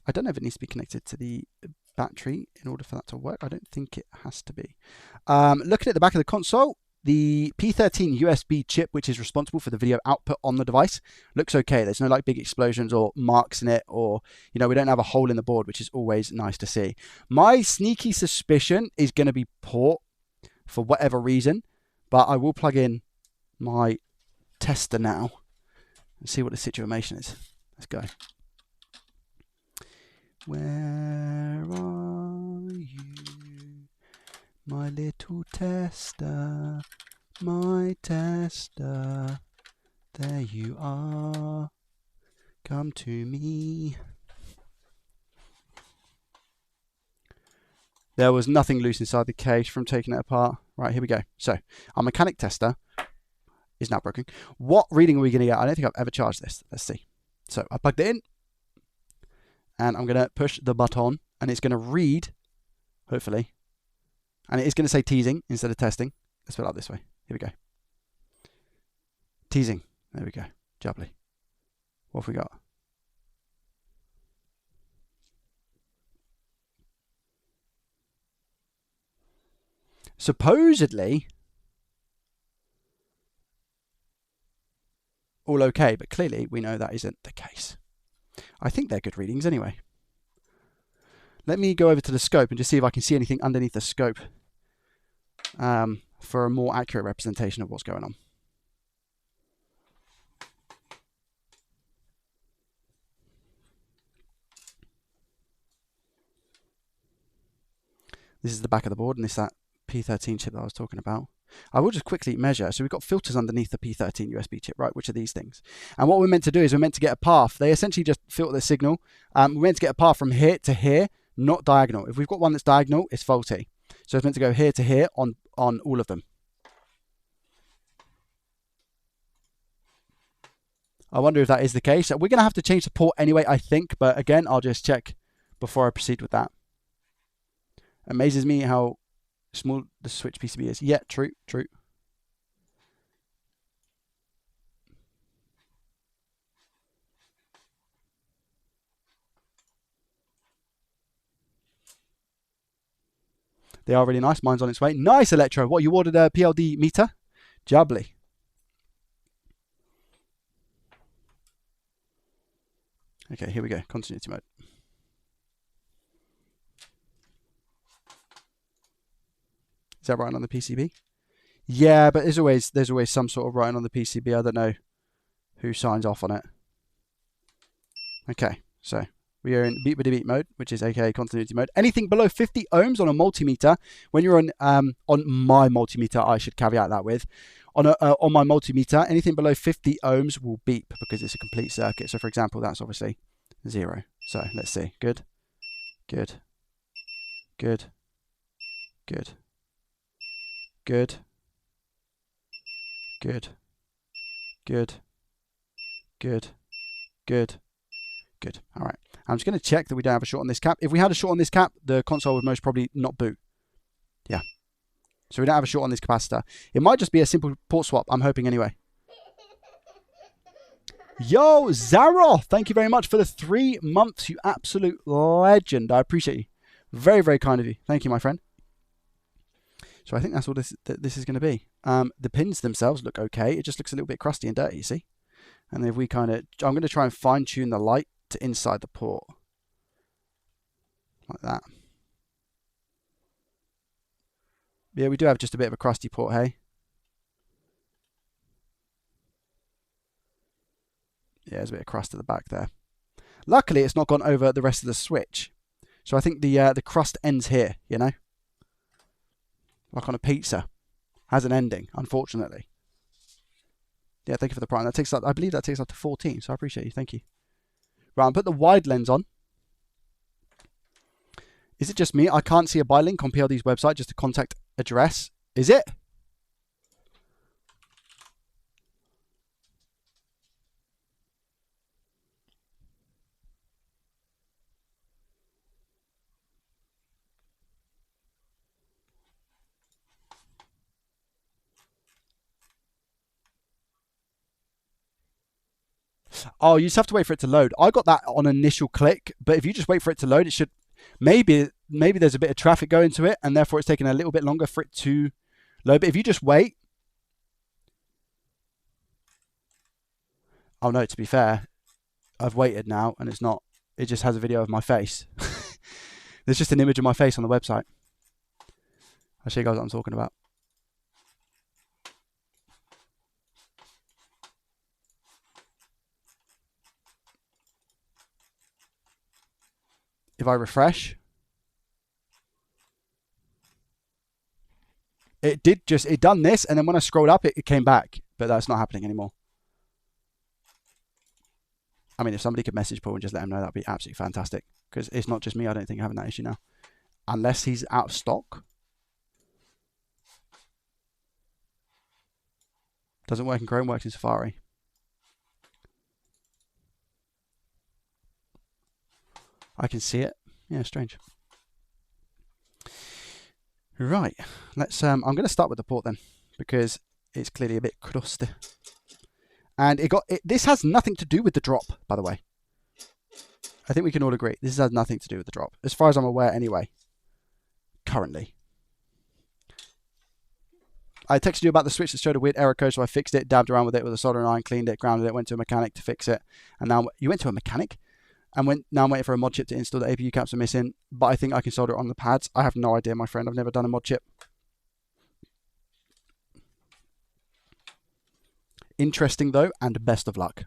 I don't know if it needs to be connected to the battery in order for that to work. I don't think it has to be. Looking at the back of the console, the P13 USB chip, which is responsible for the video output on the device, looks okay. There's no like big explosions or marks in it, or, you know, we don't have a hole in the board, which is always nice to see. My sneaky suspicion is going to be port for whatever reason, but I will plug in my tester now and see what the situation is. Let's go. Where are you, my little tester, my tester? There you are. Come to me. There was nothing loose inside the case from taking it apart. Right, here we go. So our mechanic tester is now broken. What reading are we going to get? I don't think I've ever charged this. Let's see. So I plugged it in and I'm going to push the button and it's going to read, hopefully, and it is going to say teasing instead of testing. Let's put it up this way. Here we go. Teasing. There we go. Jubbly. What have we got? Supposedly all okay, but clearly we know that isn't the case. I think they're good readings anyway. Let me go over to the scope and just see if I can see anything underneath the scope for a more accurate representation of what's going on. This is the back of the board, and this is that P13 chip that I was talking about. I will just quickly measure. So we've got filters underneath the P13 USB chip, right, which are these things. And what we're meant to do is we're meant to get a path. They essentially just filter the signal. We're meant to get a path from here to here, not diagonal. If we've got one that's diagonal, it's faulty. So it's meant to go here to here on all of them. I wonder if that is the case. We're going to have to change the port anyway, I think. But again, I'll just check before I proceed with that. Amazes me how small the switch PCB is. Yeah, true. They are really nice. Mine's on its way. Nice, Electro. What, you ordered a PLD meter? Jubbly. Okay, here we go. Continuity mode. Is that writing on the PCB? Yeah, but there's always some sort of writing on the PCB. I don't know who signs off on it. Okay, so we are in beat by beat mode, which is aka continuity mode. Anything below 50 ohms on a multimeter, when you're on my multimeter, I should caveat that with, on my multimeter, anything below 50 ohms will beep because it's a complete circuit. So for example, that's obviously 0. So let's see. Good. Good. Good. Good. Good. Good. Good. Good. Good. Good. All right. I'm just going to check that we don't have a short on this cap. If we had a short on this cap, the console would most probably not boot. Yeah. So we don't have a short on this capacitor. It might just be a simple port swap. I'm hoping anyway. Yo, Zaroff, thank you very much for the 3 months. You absolute legend. I appreciate you. Very, very kind of you. Thank you, my friend. So I think that's all this is going to be. The pins themselves look okay. It just looks a little bit crusty and dirty, you see. And if we kind of, I'm going to try and fine tune the light to inside the port. Like that. Yeah, we do have just a bit of a crusty port, hey? Yeah, there's a bit of crust at the back there. Luckily, it's not gone over the rest of the switch. So I think the crust ends here, you know? Like on a pizza. Has an ending, unfortunately. Yeah, thank you for the prime. That takes up, I believe that takes up to 14, so I appreciate you. Thank you. Right, I'll put the wide lens on. Is it just me? I can't see a buy link on PLD's website, just a contact address. Is it? Oh, you just have to wait for it to load. I got that on initial click, but if you just wait for it to load, it should... Maybe there's a bit of traffic going to it, and therefore it's taking a little bit longer for it to load. But if you just wait... Oh no, to be fair, I've waited now, and it's not... It just has a video of my face. There's just an image of my face on the website. I'll show you guys what I'm talking about. If I refresh, it done this, and then when I scrolled up, it came back, but that's not happening anymore. I mean, if somebody could message Paul and just let him know, that'd be absolutely fantastic, because it's not just me, I don't think, having that issue now. Unless he's out of stock. Doesn't work in Chrome, works in Safari. I can see it. Yeah, strange. Right, let's. I'm going to start with the port then, because it's clearly a bit crusty. And this has nothing to do with the drop, by the way. I think we can all agree this has nothing to do with the drop, as far as I'm aware, anyway. Currently, I texted you about the switch that showed a weird error code, so I fixed it, dabbed around with it with a soldering iron, cleaned it, grounded it, went to a mechanic to fix it, and now you went to a mechanic. And now I'm waiting for a mod chip to install. The APU caps are missing, but I think I can solder it on the pads. I have no idea, my friend. I've never done a mod chip. Interesting, though, and best of luck.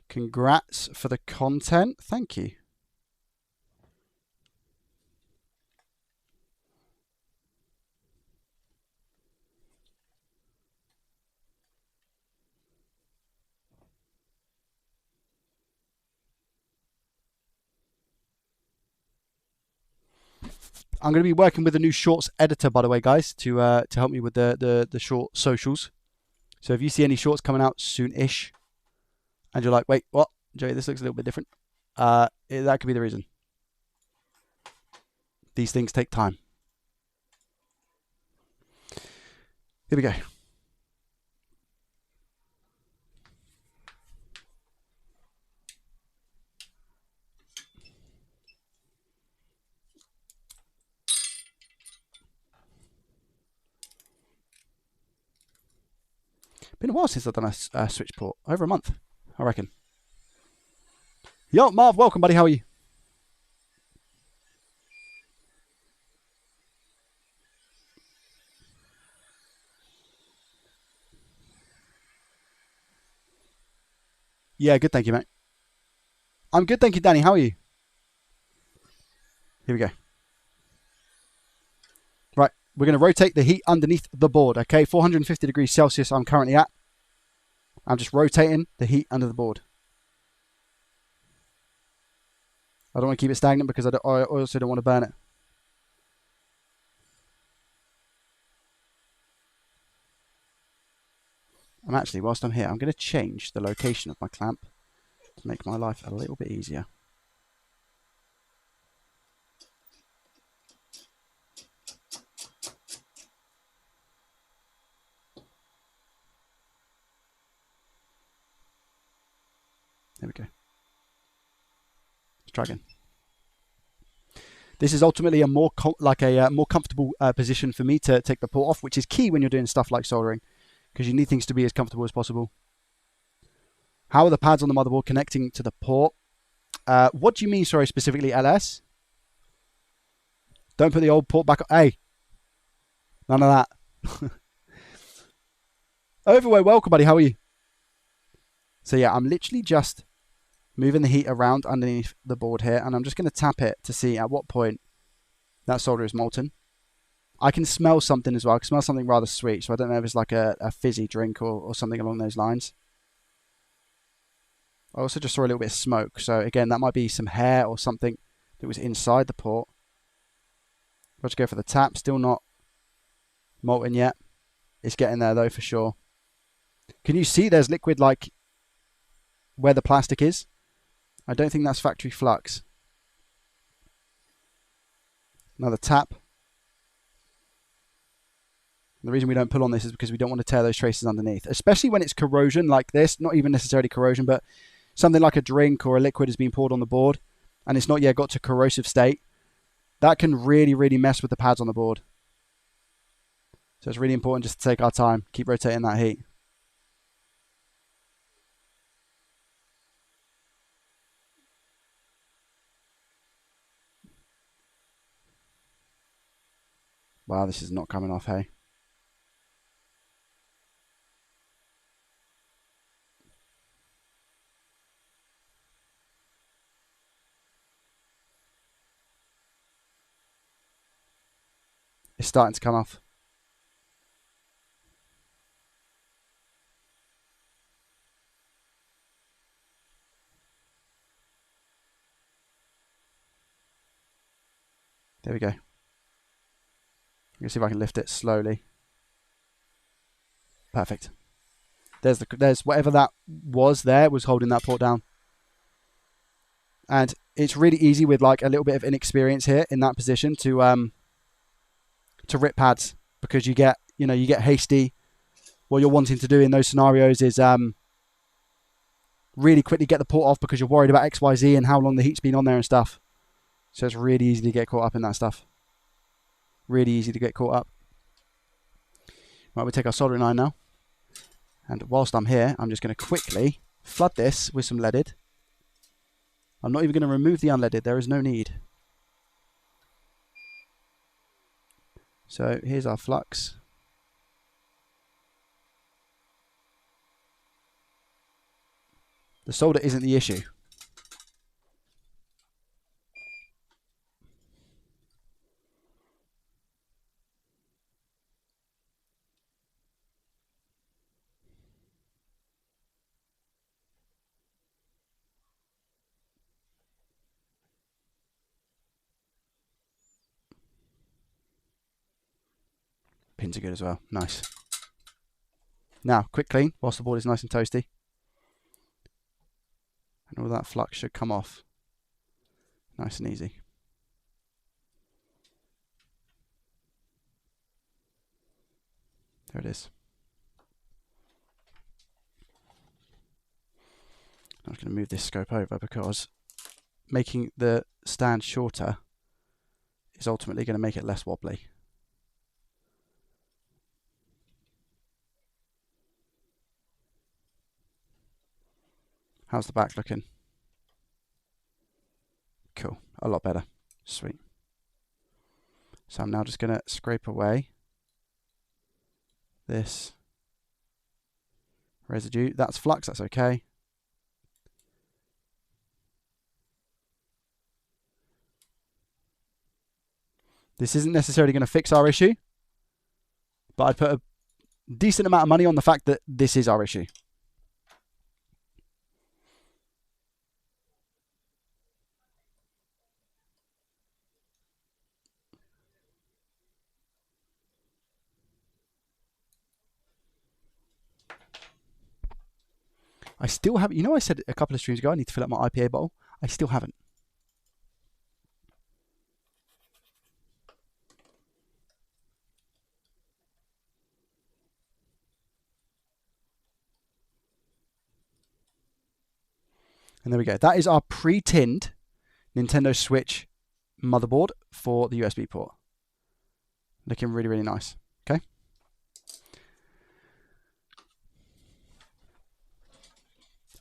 Congrats for the content. Thank you. I'm going to be working with a new shorts editor, by the way, guys, to help me with the short socials. So if you see any shorts coming out soon-ish, and you're like, wait, what? Joey, this looks a little bit different. That could be the reason. These things take time. Here we go. Been a while since I've done a switch port. Over a month, I reckon. Yo, Marv, welcome, buddy. How are you? Yeah, good, thank you, mate. I'm good, thank you, Danny. How are you? Here we go. Right, we're going to rotate the heat underneath the board, okay? 450 degrees Celsius I'm currently at. I'm just rotating the heat under the board. I don't want to keep it stagnant because I also don't want to burn it. Whilst I'm here, I'm going to change the location of my clamp to make my life a little bit easier. There we go. Let's try again. This is ultimately a more more comfortable position for me to take the port off, which is key when you're doing stuff like soldering, because you need things to be as comfortable as possible. How are the pads on the motherboard connecting to the port? What do you mean, sorry, specifically, LS? Don't put the old port back on. Hey, none of that. Overway, welcome, buddy. How are you? So yeah, I'm literally just moving the heat around underneath the board here, and I'm just going to tap it to see at what point that solder is molten. I can smell something as well. I can smell something rather sweet, so I don't know if it's like a fizzy drink or something along those lines. I also just saw a little bit of smoke, so again, that might be some hair or something that was inside the port. Let's go for the tap. Still not molten yet. It's getting there though for sure. Can you see there's liquid like where the plastic is? I don't think that's factory flux. Another tap. The reason we don't pull on this is because we don't want to tear those traces underneath, especially when it's corrosion like this. Not even necessarily corrosion, but something like a drink or a liquid has been poured on the board and it's not yet got to corrosive state. That can really, really mess with the pads on the board. So it's really important just to take our time, keep rotating that heat. Wow, this is not coming off, hey? It's starting to come off. There we go. Let's see if I can lift it slowly. Perfect. There's whatever that was holding that port down. And it's really easy with like a little bit of inexperience here in that position to rip pads, because you get hasty. What you're wanting to do in those scenarios is really quickly get the port off because you're worried about XYZ and how long the heat's been on there and stuff. So it's really easy to get caught up in that stuff. Really easy to get caught up. Right, we'll take our soldering iron now. And whilst I'm here, I'm just going to quickly flood this with some leaded. I'm not even going to remove the unleaded. There is no need. So here's our flux. The solder isn't the issue. Pins are good as well. Nice. Now, quick clean whilst the board is nice and toasty. And all that flux should come off nice and easy. There it is. I'm just going to move this scope over because making the stand shorter is ultimately going to make it less wobbly. How's the back looking? Cool, a lot better. Sweet. So I'm now just going to scrape away this residue. That's flux, that's okay. This isn't necessarily going to fix our issue, but I'd put a decent amount of money on the fact that this is our issue. I still haven't, I said a couple of streams ago I need to fill up my IPA bottle. I still haven't. And there we go. That is our pre-tinned Nintendo Switch motherboard for the USB port. Looking really, really nice. Okay.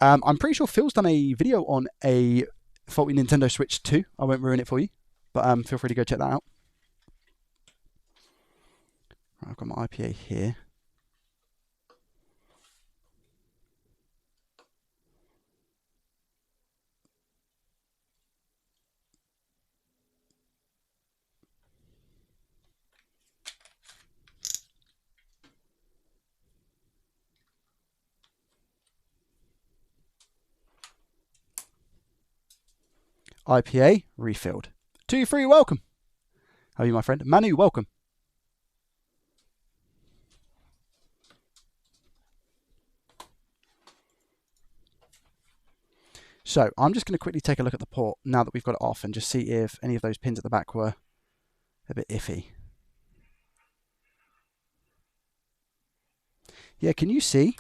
I'm pretty sure Phil's done a video on a faulty Nintendo Switch 2. I won't ruin it for you, but feel free to go check that out. Right, I've got my IPA here. IPA refilled. To you free, welcome. How are you, my friend? Manu, welcome. So I'm just going to quickly take a look at the port now that we've got it off and just see if any of those pins at the back were a bit iffy. Yeah, can you see?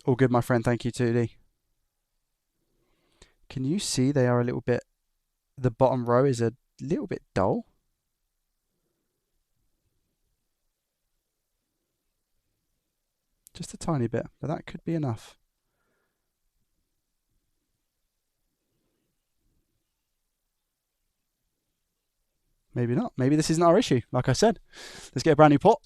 All good, my friend. Thank you, 2D. Can you see they are a little bit... The bottom row is a little bit dull. Just a tiny bit, but that could be enough. Maybe not. Maybe this isn't our issue. Like I said, let's get a brand new port.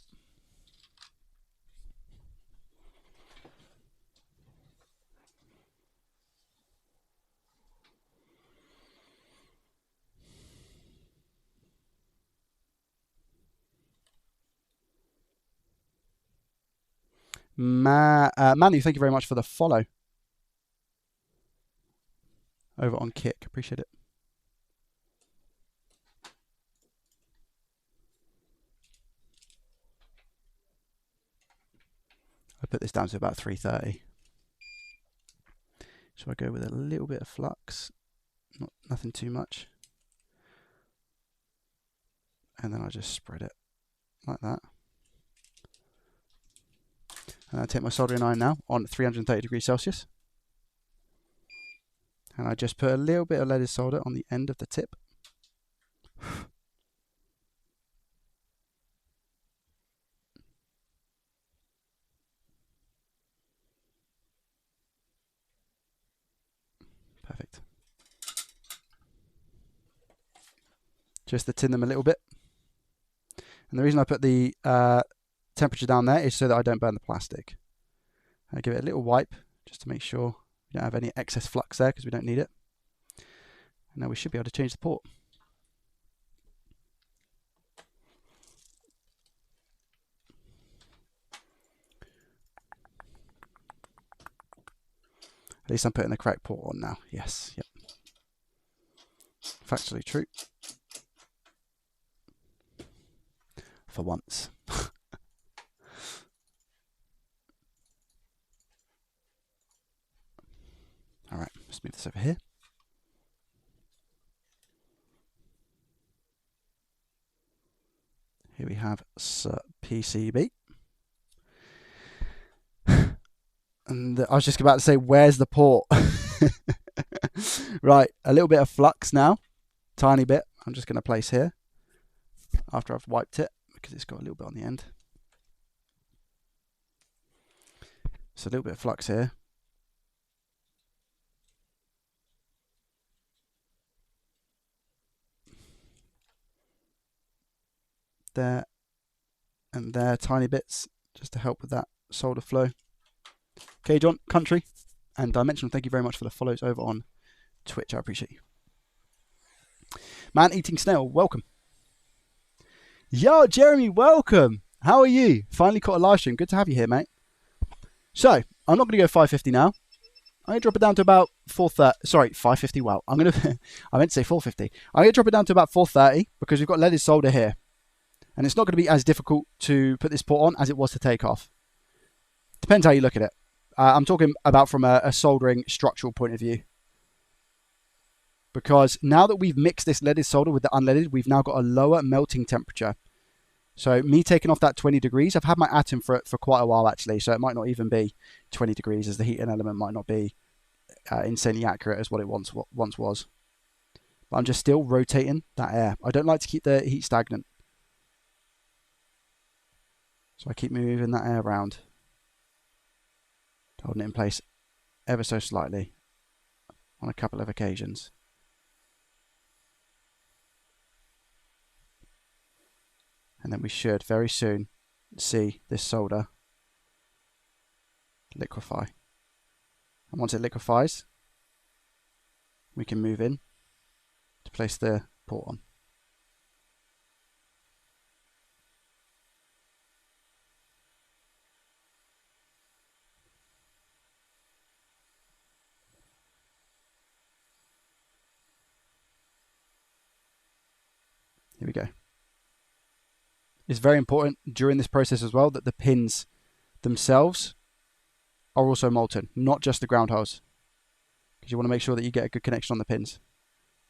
Manu, thank you very much for the follow over on Kick. Appreciate it. I put this down to about 330. So I go with a little bit of flux, nothing too much. And then I just spread it like that. And I take my soldering iron now on 330 degrees Celsius. And I just put a little bit of leaded solder on the end of the tip. Perfect. Just to tin them a little bit. And the reason I put the temperature down there is so that I don't burn the plastic. I give it a little wipe just to make sure we don't have any excess flux there because we don't need it. And now we should be able to change the port. At least I'm putting the correct port on now. Yes, yep. Factually true. For once. All right, let's move this over here. Here we have PCB. And I was just about to say, where's the port? Right, a little bit of flux now. Tiny bit. I'm just going to place here after I've wiped it because it's got a little bit on the end. So a little bit of flux here. There and there, tiny bits just to help with that solder flow. Okay, John, Country and Dimensional, thank you very much for the follows over on Twitch. I appreciate you. Man Eating Snail, welcome. Yo, Jeremy, welcome. How are you? Finally caught a live stream. Good to have you here, mate. So, I'm not going to go 550 now. I'm going to drop it down to about 430. Sorry, 550. Wow, I meant to say 450. I'm going to drop it down to about 430 because we've got leaded solder here. And it's not going to be as difficult to put this port on as it was to take off. Depends how you look at it. I'm talking about from a soldering structural point of view. Because now that we've mixed this leaded solder with the unleaded, we've now got a lower melting temperature. So me taking off that 20 degrees, I've had my atom for quite a while actually, so it might not even be 20 degrees, as the heating element might not be insanely accurate as what it once was. But I'm just still rotating that air. I don't like to keep the heat stagnant. So I keep moving that air around, holding it in place ever so slightly on a couple of occasions. And then we should very soon see this solder liquefy. And once it liquefies, we can move in to place the port on. Here we go. It's very important during this process as well that the pins themselves are also molten, not just the ground holes, because you want to make sure that you get a good connection on the pins.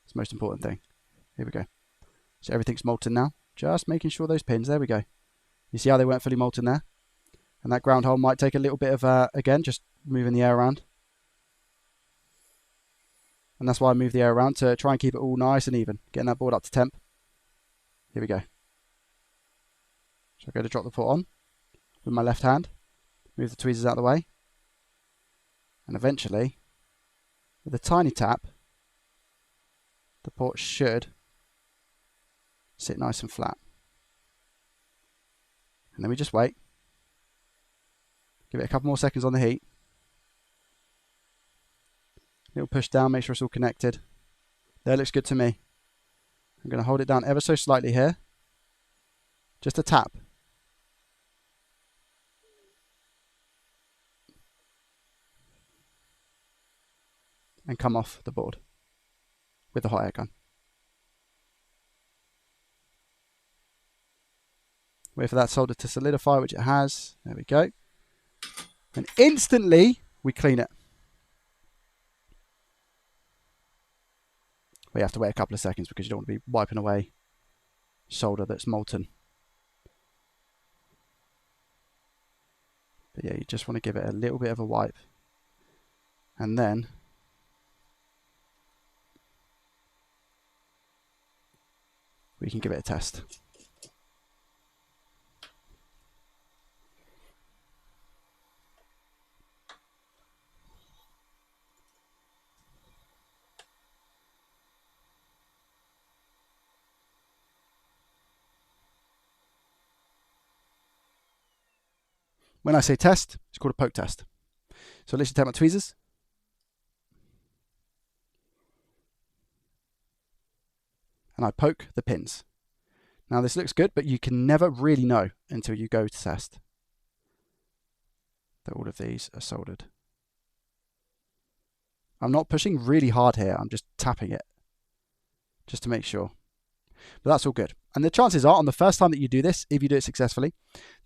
It's the most important thing. Here we go. So everything's molten now, just making sure those pins, there we go. You see how they weren't fully molten there? And that ground hole might take a little bit of, again, just moving the air around. And that's why I move the air around, to try and keep it all nice and even, getting that board up to temp. Here we go. So I go to drop the port on with my left hand, move the tweezers out of the way, and eventually, with a tiny tap, the port should sit nice and flat. And then we just wait. Give it a couple more seconds on the heat. Little push down, make sure it's all connected. There, looks good to me. I'm going to hold it down ever so slightly here. Just a tap. And come off the board with the hot air gun. Wait for that solder to solidify, which it has. There we go. And instantly we clean it. We have to wait a couple of seconds because you don't want to be wiping away solder that's molten. But yeah, you just want to give it a little bit of a wipe. And then we can give it a test. When I say test, it's called a poke test. So let's just take my tweezers. And I poke the pins. Now this looks good, but you can never really know until you go to test that all of these are soldered. I'm not pushing really hard here, I'm just tapping it just to make sure. But that's all good. And the chances are, on the first time that you do this, if you do it successfully,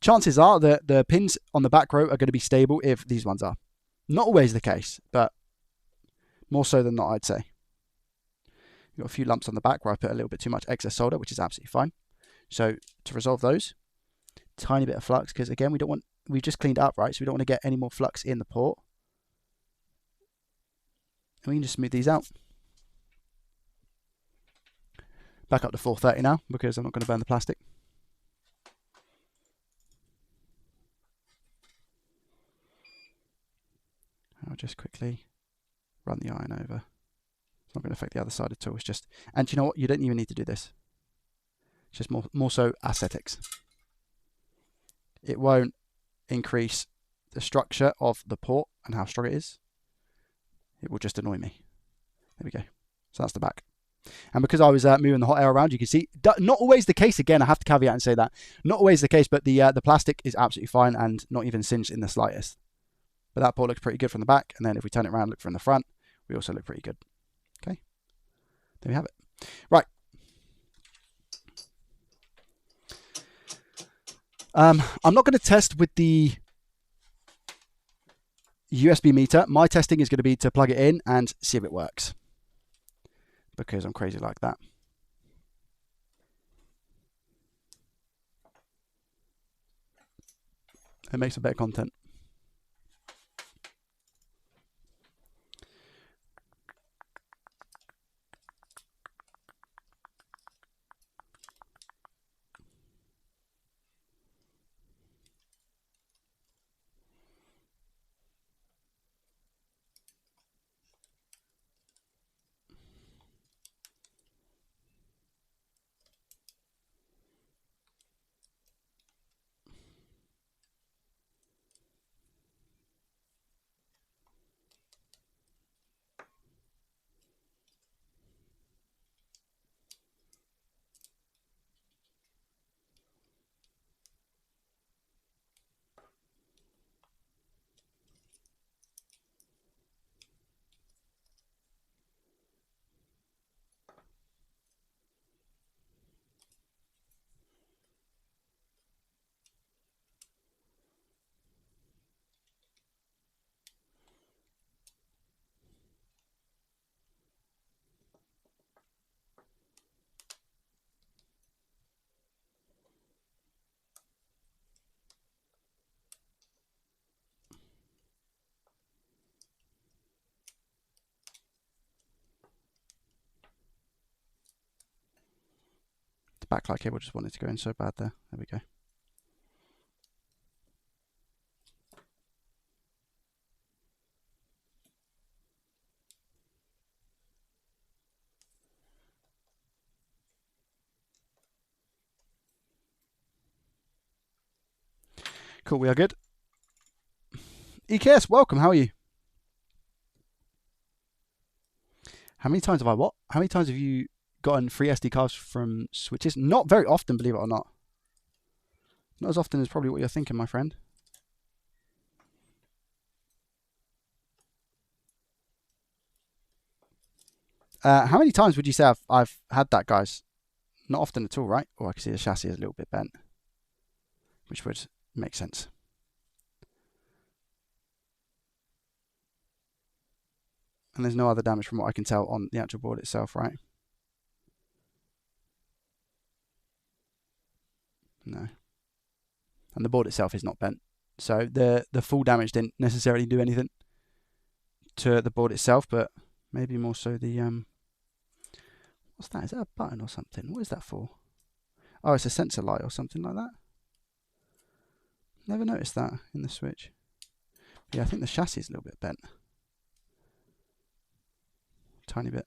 chances are that the pins on the back row are going to be stable if these ones are. Not always the case, but more so than not, I'd say. You've got a few lumps on the back where I put a little bit too much excess solder, which is absolutely fine. So to resolve those, tiny bit of flux, because again, we've just cleaned it up, right? So we don't want to get any more flux in the port. And we can just smooth these out. Back up to 430 now, because I'm not going to burn the plastic. I'll just quickly run the iron over. It's not going to affect the other side at all. It's just, and you know what? You don't even need to do this. It's just more so aesthetics. It won't increase the structure of the port and how strong it is. It will just annoy me. There we go. So that's the back. And because I was moving the hot air around, you can see, not always the case. Again, I have to caveat and say that. Not always the case, but the plastic is absolutely fine and not even singed in the slightest. But that port looks pretty good from the back. And then if we turn it around, look from the front, we also look pretty good. Okay. There we have it. Right. I'm not going to test with the USB meter. My testing is going to be to plug it in and see if it works, because I'm crazy like that. It makes for better content. The backlight cable just wanted to go in so bad there. There we go. Cool, we are good. EKS, welcome. How are you? How many times have I what? How many times have you gotten free SD cards from Switches? Not very often, believe it or not. Not as often as probably what you're thinking, my friend. How many times would you say I've had that, guys? Not often at all, right? Oh, I can see the chassis is a little bit bent, which would make sense. And there's no other damage from what I can tell on the actual board itself, right? No. And the board itself is not bent. So the full damage didn't necessarily do anything to the board itself, but maybe more so the... What's that? Is that a button or something? What is that for? Oh, it's a sensor light or something like that. Never noticed that in the Switch. But yeah, I think the chassis is a little bit bent. Tiny bit.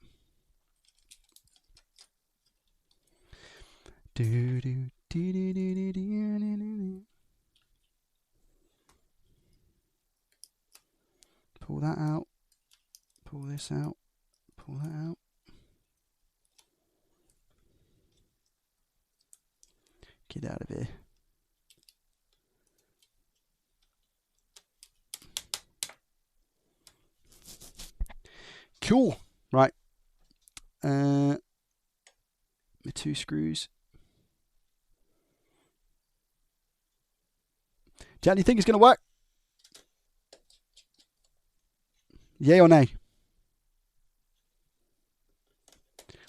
Pull that out. Pull this out. Pull that out. Get out of here. Cool. Right. My 2 screws. Jan, do you think it's going to work? Yay or nay?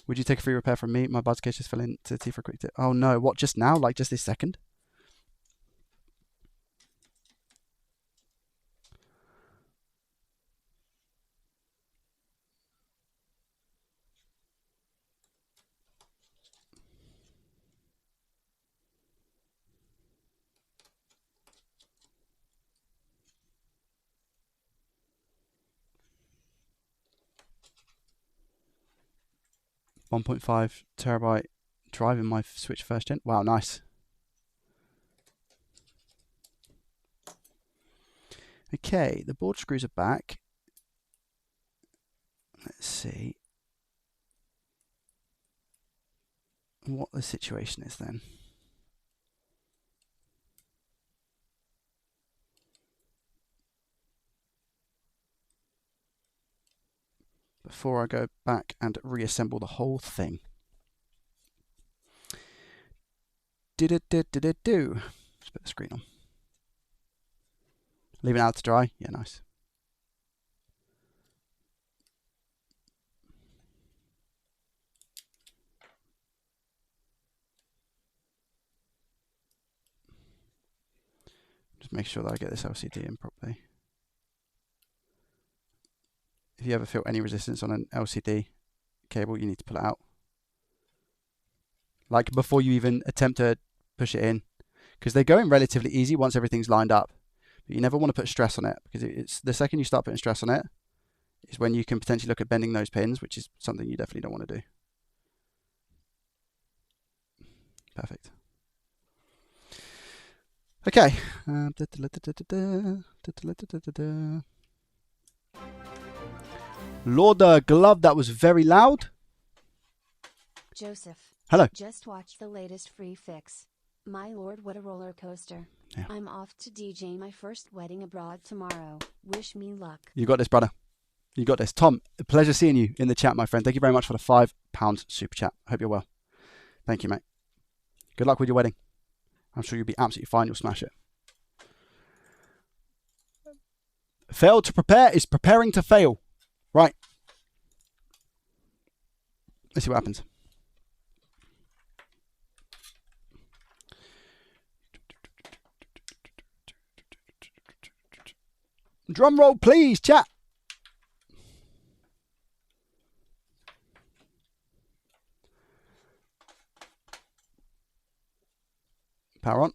Would you take a free repair from me? My buds case just fell into the T for a quick tip. Oh no, what, just now? Like just this second? .5 terabyte drive in my Switch first gen. Wow, nice. Okay, the board screws are back. Let's see what the situation is then. Before I go back and reassemble the whole thing. Let's put the screen on. Leave it out to dry. Yeah, nice. Just make sure that I get this LCD in properly. If you ever feel any resistance on an LCD cable, you need to pull it out. Like before you even attempt to push it in, because they go in relatively easy once everything's lined up. But you never want to put stress on it, because it's the second you start putting stress on it is when you can potentially look at bending those pins, which is something you definitely don't want to do. Perfect. Okay. Lord Glove, that was very loud. Joseph. Hello. Just watched the latest free fix. My lord, what a roller coaster. Yeah. I'm off to DJ my first wedding abroad tomorrow. Wish me luck. You got this, brother. You got this. Tom, a pleasure seeing you in the chat, my friend. Thank you very much for the £5 super chat. Hope you're well. Thank you, mate. Good luck with your wedding. I'm sure you'll be absolutely fine. You'll smash it. Fail to prepare is preparing to fail. Right. Let's see what happens. Drum roll, please, chat. Power on.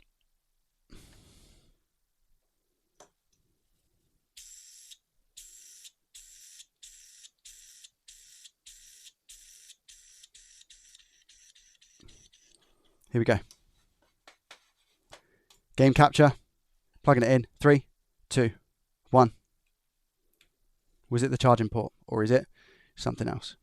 Here we go. Game capture. Plugging it in. 3, 2, 1. Was it the charging port or is it something else?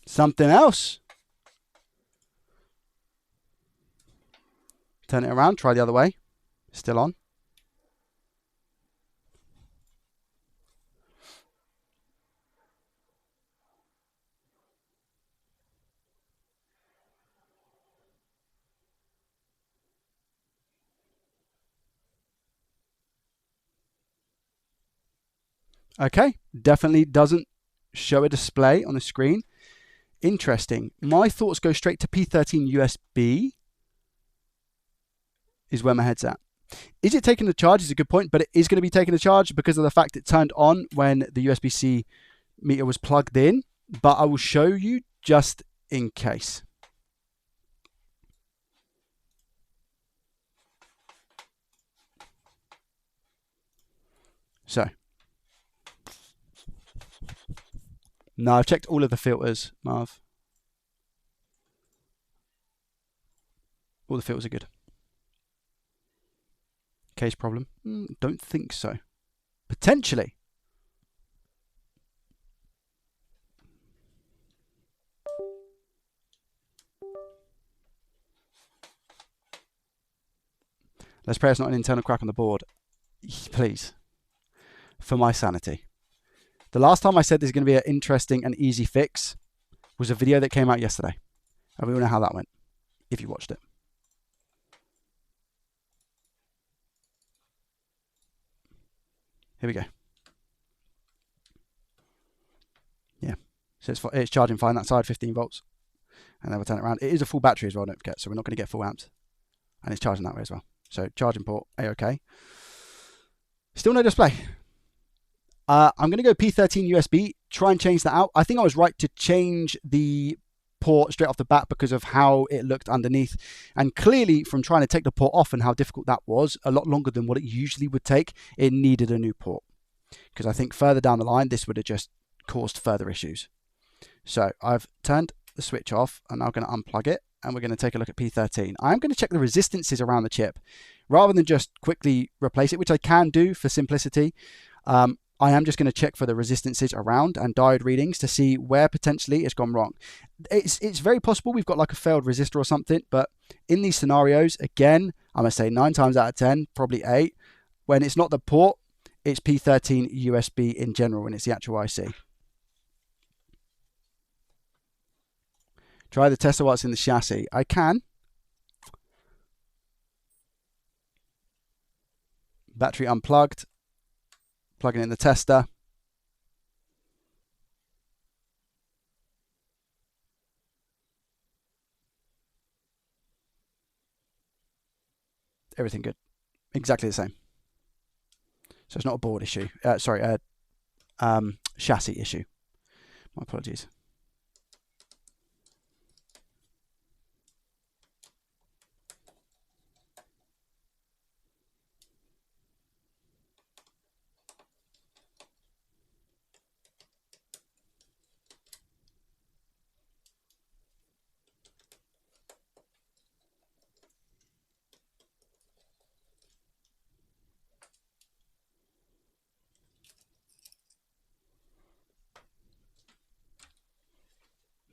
Something else. Turn it around, try the other way. Still on. Okay, definitely doesn't show a display on the screen. Interesting. My thoughts go straight to P13 USB is where my head's at. Is it taking the charge? Is a good point, but it is going to be taking the charge because of the fact it turned on when the USB-C meter was plugged in, but I will show you just in case. So, no, I've checked all of the filters, Marv. All the filters are good. Case problem? Don't think so. Potentially. Let's pray it's not an internal crack on the board. Please. For my sanity. The last time I said there's going to be an interesting and easy fix was a video that came out yesterday. And we all know how that went, if you watched it. Here we go. Yeah. So it's charging fine that side, 15 volts. And then we'll turn it around. It is a full battery as well, don't forget. So we're not going to get full amps. And it's charging that way as well. So charging port, A-OK. Still no display. I'm going to go P13 USB, try and change that out. I think I was right to change the port straight off the bat because of how it looked underneath. And clearly from trying to take the port off and how difficult that was, a lot longer than what it usually would take, it needed a new port. Because I think further down the line, this would have just caused further issues. So I've turned the switch off and I'm going to unplug it and we're going to take a look at P13. I'm going to check the resistances around the chip rather than just quickly replace it, which I can do for simplicity. I am just going to check for the resistances around and diode readings to see where potentially it's gone wrong. It's very possible we've got like a failed resistor or something, but in these scenarios, again, I'm going to say 9 times out of 10, probably 8. When it's not the port, it's P13 USB in general when it's the actual IC. Try the tester while it's in the chassis. I can. Battery unplugged. Plugging in the tester. Everything good. Exactly the same. So it's not a board issue. Sorry, a chassis issue. My apologies.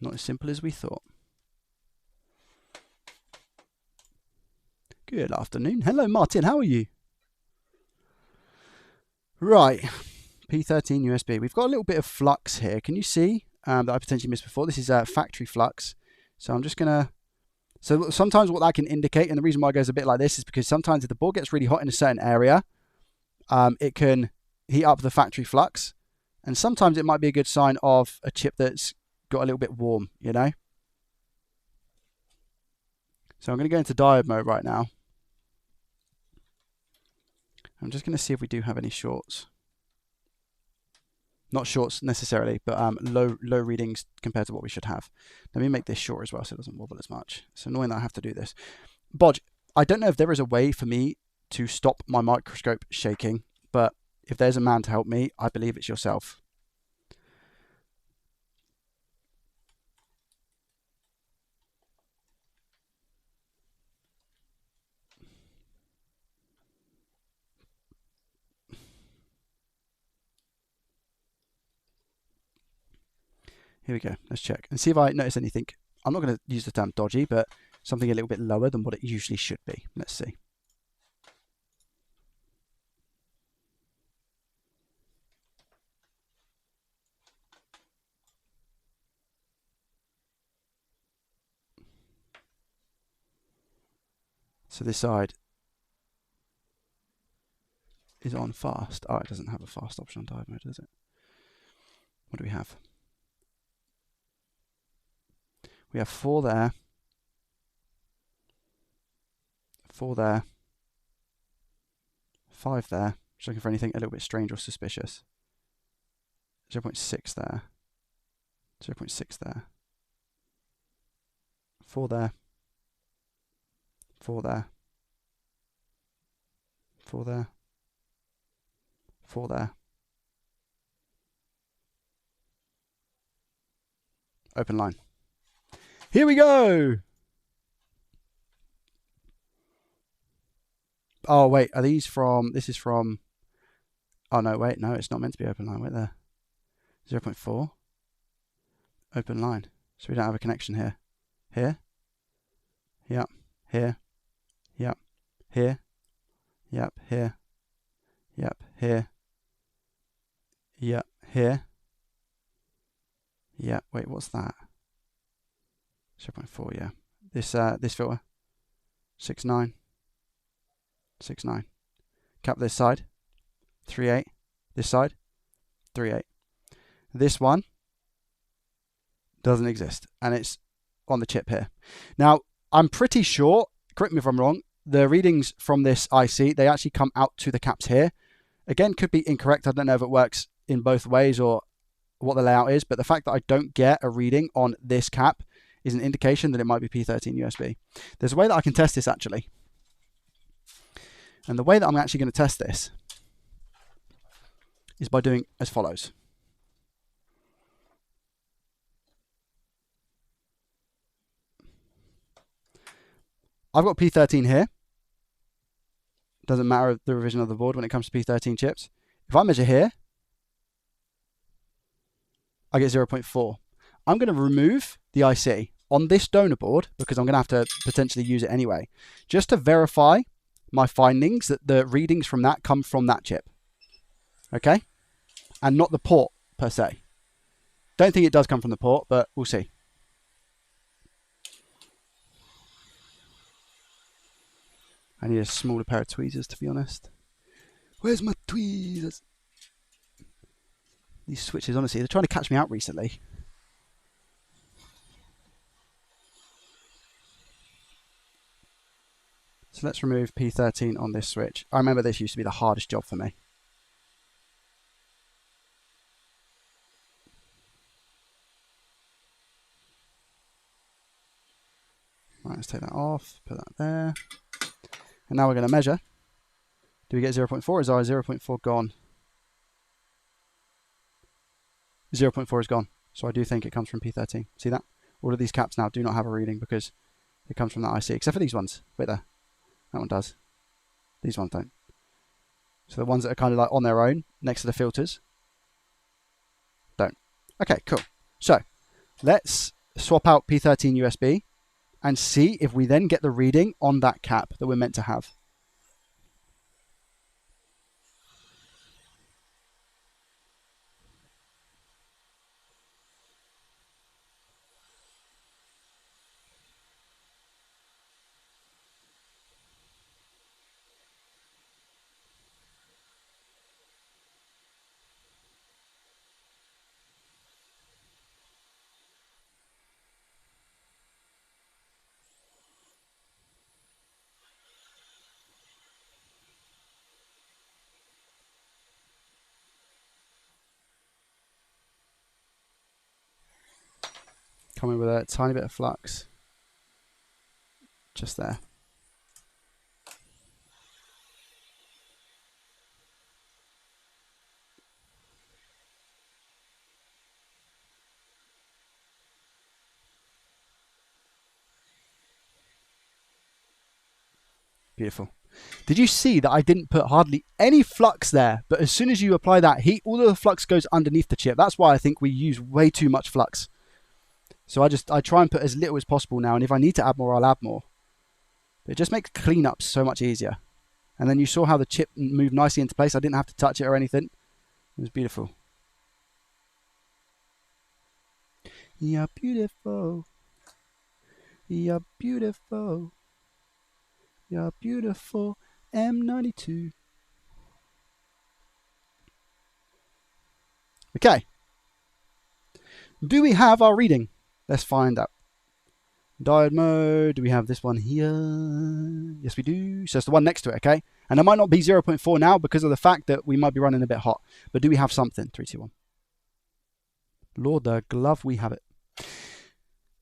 Not as simple as we thought. Good afternoon. Hello, Martin. How are you? Right. P13 USB. We've got a little bit of flux here. Can you see that I potentially missed before? This is factory flux. So I'm just going to... So sometimes what that can indicate, and the reason why it goes a bit like this is because sometimes if the board gets really hot in a certain area, it can heat up the factory flux. And sometimes it might be a good sign of a chip that's got a little bit warm, you know. So I'm going to go into diode mode right now. I'm just going to see if we do have any shorts. Not shorts necessarily, but low readings compared to what we should have. Let me make this short as well so it doesn't wobble as much. It's annoying that I have to do this. Bodge, I don't know if there is a way for me to stop my microscope shaking, but if there's a man to help me, I believe it's yourself. Here we go. Let's check and see if I notice anything. I'm not going to use the term dodgy, but something a little bit lower than what it usually should be. Let's see. So this side is on fast. Oh, it doesn't have a fast option on diode mode, does it? What do we have? We have 4 there, 4 there, 5 there. Just looking for anything a little bit strange or suspicious. 0.6 there, 0.6 there, 4 there, 4 there, 4 there, 4 there. Open line. Here we go. Oh, wait. Are these from... This is from... Oh, no, wait. No, it's not meant to be open line. Wait there. 0.4. Open line. So we don't have a connection here. Here. Yep. Here. Yep. Here. Yep. Here. Yep. Here. Yep. Here. Yep. Wait, what's that? 0.4, yeah. This filter, 6.9, 6.9. Cap this side, 3.8. This side, 3.8. This one doesn't exist, and it's on the chip here. Now, I'm pretty sure, correct me if I'm wrong, the readings from this IC, they actually come out to the caps here. Again, could be incorrect. I don't know if it works in both ways or what the layout is, but the fact that I don't get a reading on this cap is an indication that it might be P13 USB. There's a way that I can test this actually. And the way that I'm actually going to test this is by doing as follows. I've got P13 here. Doesn't matter the revision of the board when it comes to P13 chips. If I measure here, I get 0.4. I'm going to remove the IC on this donor board because I'm going to have to potentially use it anyway, just to verify my findings that the readings from that come from that chip. Okay? And not the port per se. Don't think it does come from the port, but we'll see. I need a smaller pair of tweezers, to be honest. Where's my tweezers? These switches, honestly, they're trying to catch me out recently. So let's remove P13 on this switch. I remember this used to be the hardest job for me. Right, let's take that off, put that there. And now we're going to measure. Do we get 0.4? Is our 0.4 gone? 0.4 is gone. So I do think it comes from P13. See that? All of these caps now do not have a reading because it comes from that IC, except for these ones. Wait there. That one does. These ones don't. So the ones that are kind of like on their own, next to the filters, don't. Okay, cool. So let's swap out P13 USB and see if we then get the reading on that cap that we're meant to have. Coming with a tiny bit of flux. Just there. Beautiful. Did you see that I didn't put hardly any flux there? But as soon as you apply that heat, all of the flux goes underneath the chip. That's why I think we use way too much flux. So I try and put as little as possible now. And if I need to add more, I'll add more. But it just makes cleanup so much easier. And then you saw how the chip moved nicely into place. I didn't have to touch it or anything. It was beautiful. You're beautiful. You're beautiful. You're beautiful. M92. Okay. Do we have our reading? Let's find out. Diode mode. Do we have this one here? Yes, we do. So it's the one next to it, okay? And it might not be 0.4 now because of the fact that we might be running a bit hot. But do we have something? 3, 2, 1. Lord, the glove, we have it.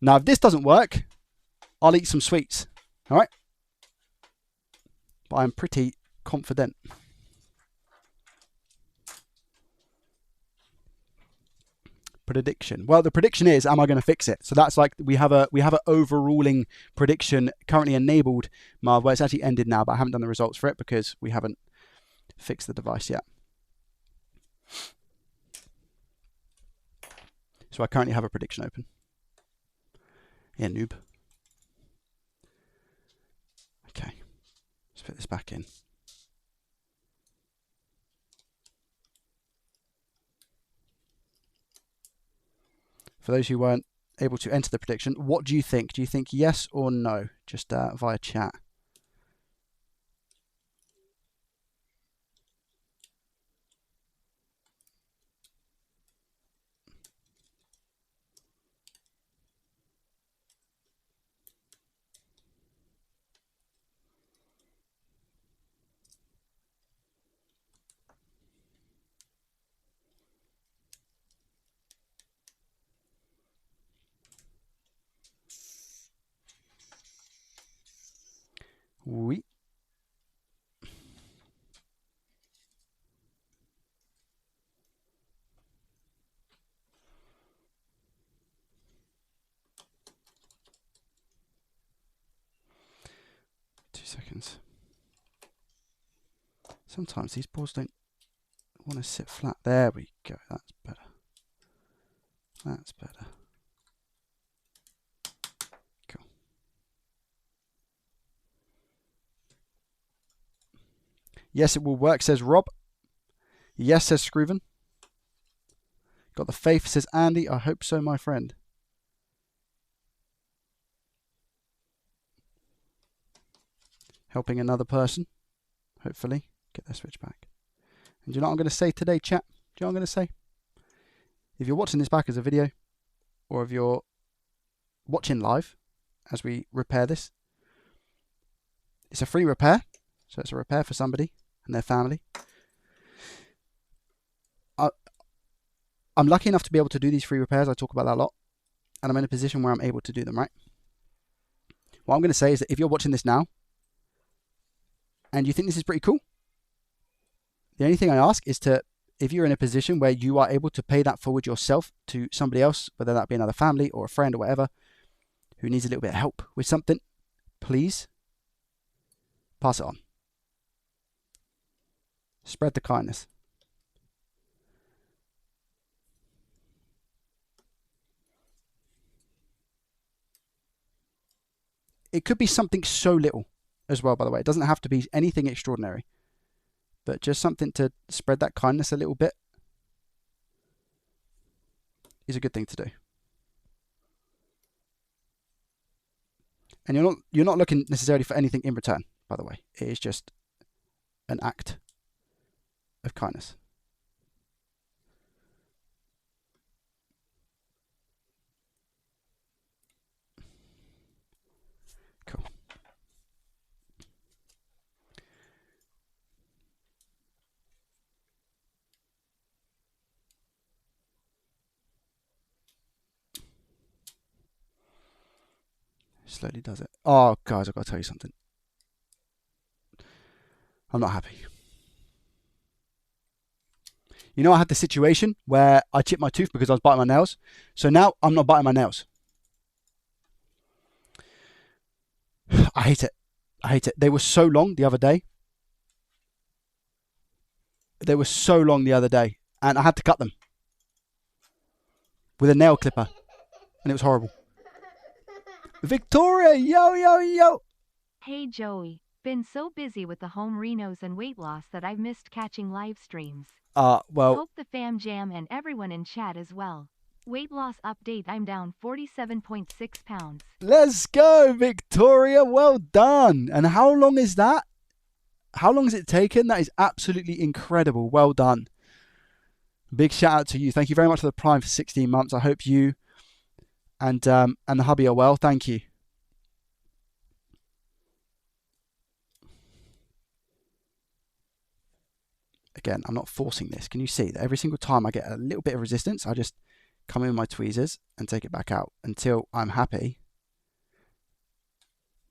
Now, if this doesn't work, I'll eat some sweets. All right? But I'm pretty confident. Prediction. Well, the prediction is, am I going to fix it? So that's like we have a overruling prediction currently enabled, Marv, where it's actually ended now, but I haven't done the results for it because we haven't fixed the device yet. So I currently have a prediction open. Yeah, noob. Okay. Let's put this back in. For those who weren't able to enter the prediction, what do you think? Do you think yes or no? Just via chat. Oui. Seconds. Sometimes these boards don't want to sit flat. There we go. That's better. That's better. Cool. Yes, it will work, says Rob. Yes, says Scrooven. Got the faith, says Andy. I hope so, my friend. helping another person, hopefully, get their Switch back. And do you know what I'm going to say today, chat? Do you know what I'm going to say? If you're watching this back as a video, or if you're watching live as we repair this, it's a free repair. So it's a repair for somebody and their family. I'm lucky enough to be able to do these free repairs. I talk about that a lot. And I'm in a position where I'm able to do them, right? What I'm going to say is that if you're watching this now and you think this is pretty cool, the only thing I ask is to, if you're in a position where you are able to pay that forward yourself to somebody else, whether that be another family or a friend or whatever, who needs a little bit of help with something, please pass it on. Spread the kindness. It could be something so little as well, by the way. It doesn't have to be anything extraordinary, but just something to spread that kindness a little bit is a good thing to do. And you're not looking necessarily for anything in return, by the way. It is just an act of kindness. Cool. Slowly does it. Oh, guys, I've got to tell you something. I'm not happy. You know, I had the situation where I chipped my tooth because I was biting my nails. So now I'm not biting my nails. I hate it. I hate it. They were so long the other day. They were so long the other day. And I had to cut them with a nail clipper. And it was horrible. Victoria, yo, yo, yo. Hey Joey, been so busy with the home renos and weight loss that I've missed catching live streams. Well. Hope the fam jam and everyone in chat as well. Weight loss update, I'm down 47.6 pounds. Let's go, Victoria. Well done. And how long is that? How long has it taken? That is absolutely incredible. Well done. Big shout out to you. Thank you very much for the Prime for 16 months. I hope you and the hubby are well. Thank you. Again, I'm not forcing this. Can you see that every single time I get a little bit of resistance, I just come in with my tweezers and take it back out until I'm happy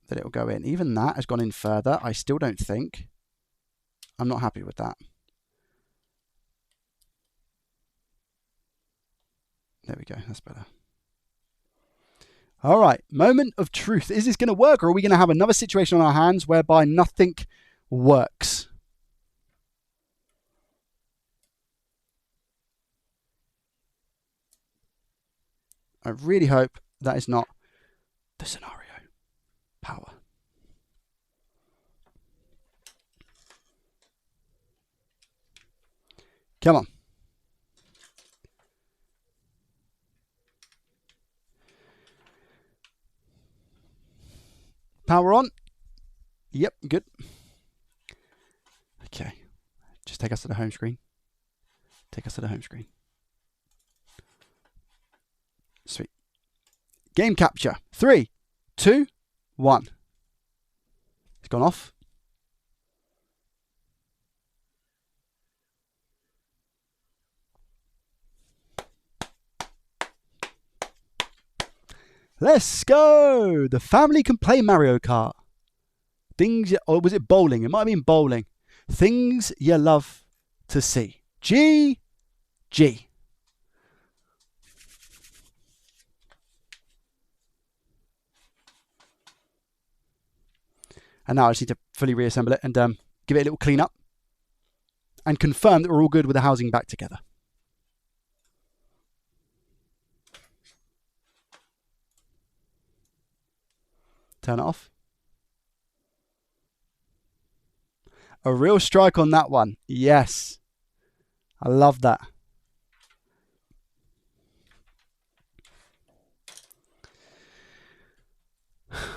that it will go in. Even that has gone in further. I still don't think. I'm not happy with that. There we go. That's better. All right. Moment of truth. Is this going to work, or are we going to have another situation on our hands whereby nothing works? I really hope that is not the scenario. Power. Come on. Power on. Yep, good. Okay. Just take us to the home screen. Take us to the home screen. Sweet. Game capture. 3, 2, 1. It's gone off. Let's go. The family can play Mario Kart. Things, or was it bowling? It might have been bowling. Things you love to see. G. And now I just need to fully reassemble it and give it a little clean up and confirm that we're all good with the housing back together. Turn it off. A real strike on that one. Yes. I love that.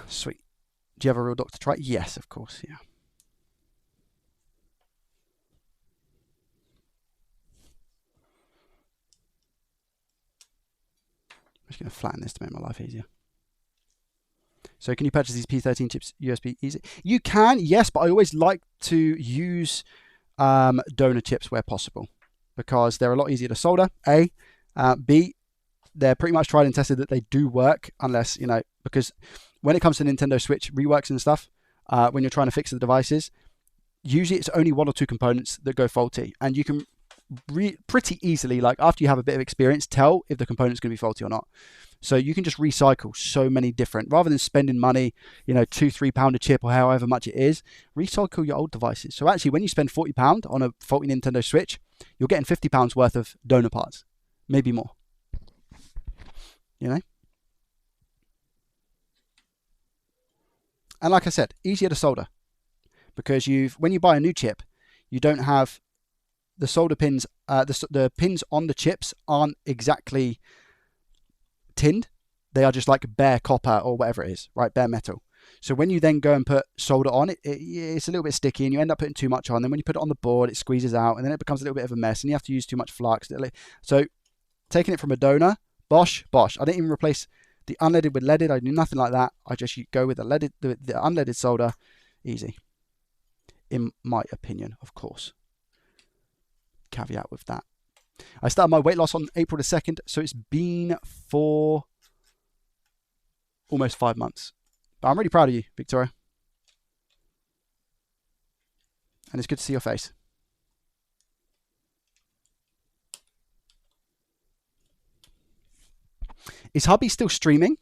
Sweet. Do you have a real dock to try? Yes, of course, yeah. I'm just going to flatten this to make my life easier. So can you purchase these P13 chips USB easy? You can, yes, but I always like to use donor chips where possible because they're a lot easier to solder, A. B, they're pretty much tried and tested that they do work unless, you know, because when it comes to Nintendo Switch reworks and stuff, when you're trying to fix the devices, usually it's only one or two components that go faulty. And you can pretty easily, like after you have a bit of experience, tell if the component's going to be faulty or not. So you can just recycle so many different, rather than spending money, you know, £2-3 a chip or however much it is, recycle your old devices. So actually when you spend £40 on a faulty Nintendo Switch, you're getting £50 worth of donor parts, maybe more. You know? And like I said, easier to solder because when you buy a new chip, you don't have the solder pins, the pins on the chips aren't exactly tinned. They are just like bare copper or whatever it is, right? Bare metal. So when you then go and put solder on, it's a little bit sticky and you end up putting too much on. Then when you put it on the board, it squeezes out and then it becomes a little bit of a mess and you have to use too much flux. So taking it from a donor, bosh. I didn't even replace the unleaded with leaded. I do nothing like that. I just go with the unleaded solder. Easy. In my opinion, of course. Caveat with that. I started my weight loss on April the 2nd, so it's been for almost 5 months. But I'm really proud of you, Victoria. And it's good to see your face. Is hubby still streaming?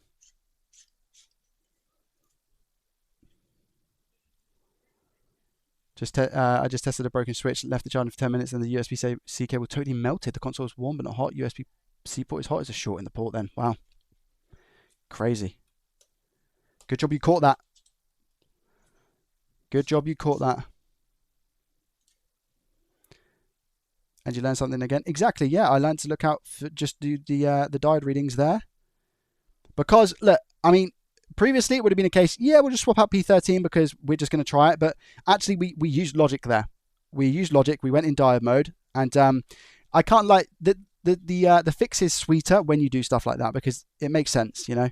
I just tested a broken switch, left the charger for 10 minutes, and the USB-C cable totally melted. The console is warm but not hot. USB-C port is hot. It's a short in the port then. Wow. Crazy. Good job you caught that. Good job you caught that. And you learned something again? Exactly, yeah. I learned to look out for just the diode readings there. Because, look, I mean, previously it would have been a case, yeah, we'll just swap out P13 because we're just going to try it. But actually, we used logic there. We used logic. We went in diode mode. And I can't like, the fix is sweeter when you do stuff like that because it makes sense, you know.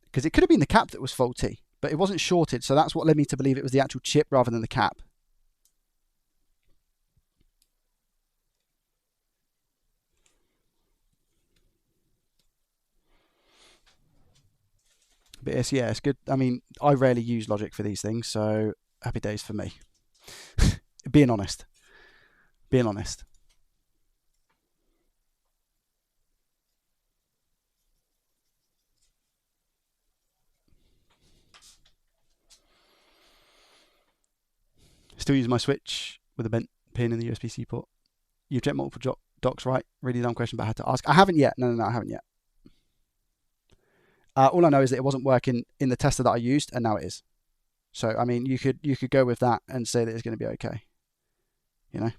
Because it could have been the cap that was faulty, but it wasn't shorted. So that's what led me to believe it was the actual chip rather than the cap. But it's good. I mean, I rarely use logic for these things, so happy days for me. Being honest. Being honest. Still use my Switch with a bent pin in the USB-C port. You've checked multiple docks, right? Really dumb question, but I had to ask. I haven't yet. No, I haven't yet. All I know is that it wasn't working in the tester that I used, and now it is. So, I mean, you could go with that and say that it's going to be okay. You know?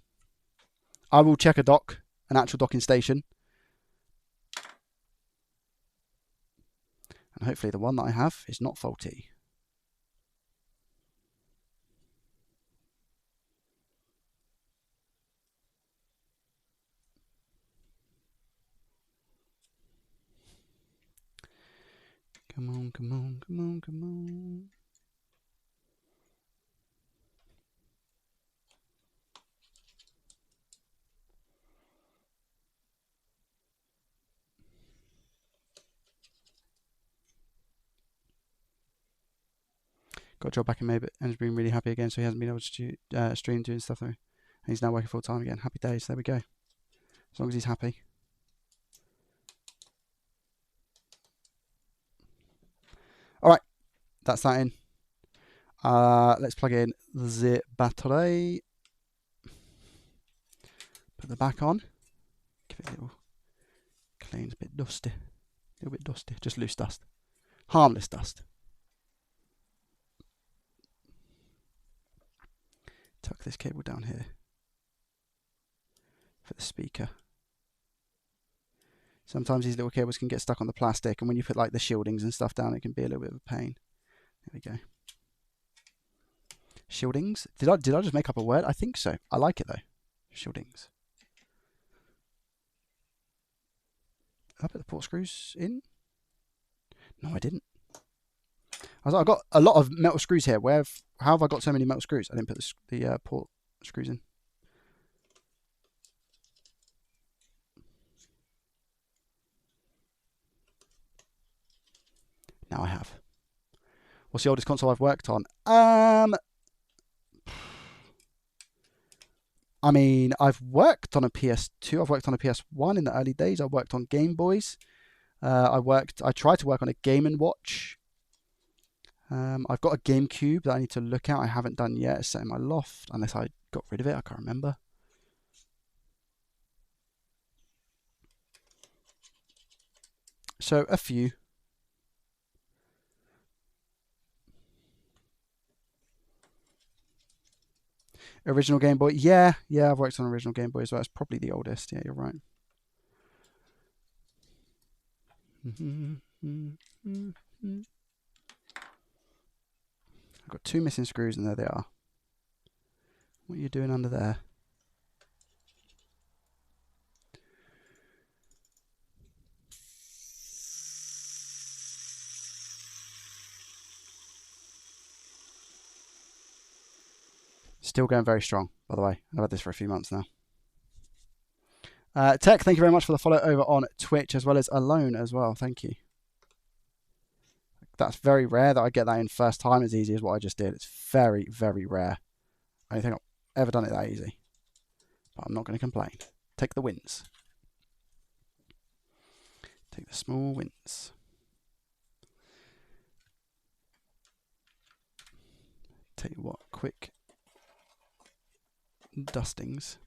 I will check a dock, an actual docking station. And hopefully the one that I have is not faulty. Come on, come on, come on, come on. Got a job back in May, but and has been really happy again, so he hasn't been able to stream doing stuff though. And he's now working full time again. Happy days, there we go. As long as he's happy. Alright, that's that in. Let's plug in the battery. Put the back on. Give it a little clean. It's a bit dusty. A little bit dusty. Just loose dust. Harmless dust. Tuck this cable down here for the speaker. Sometimes these little cables can get stuck on the plastic, and when you put like the shieldings and stuff down, it can be a little bit of a pain. There we go. Shieldings. Did I just make up a word? I think so. I like it though. Shieldings. Did I put the port screws in? No, I didn't. I got a lot of metal screws here. How have I got so many metal screws? I didn't put the port screws in. Now I have. What's the oldest console I've worked on? I mean, I've worked on a PS2. I've worked on a PS1 in the early days. I worked on Game Boys. I tried to work on a Game & Watch. I've got a GameCube that I need to look at. I haven't done yet. It's set in my loft, unless I got rid of it. I can't remember. So a few. Original Game Boy. Yeah, I've worked on original Game Boy as well. It's probably the oldest. Yeah, you're right. I've got 2 missing screws and there they are. What are you doing under there? Still going very strong, by the way. I've had this for a few months now. Tech, thank you very much for the follow over on Twitch, as well as Alone as well. Thank you. That's very rare that I get that in first time as easy as what I just did. It's very, very rare. I don't think I've ever done it that easy. But I'm not going to complain. Take the wins. Take the small wins. Tell you what, quick dustings.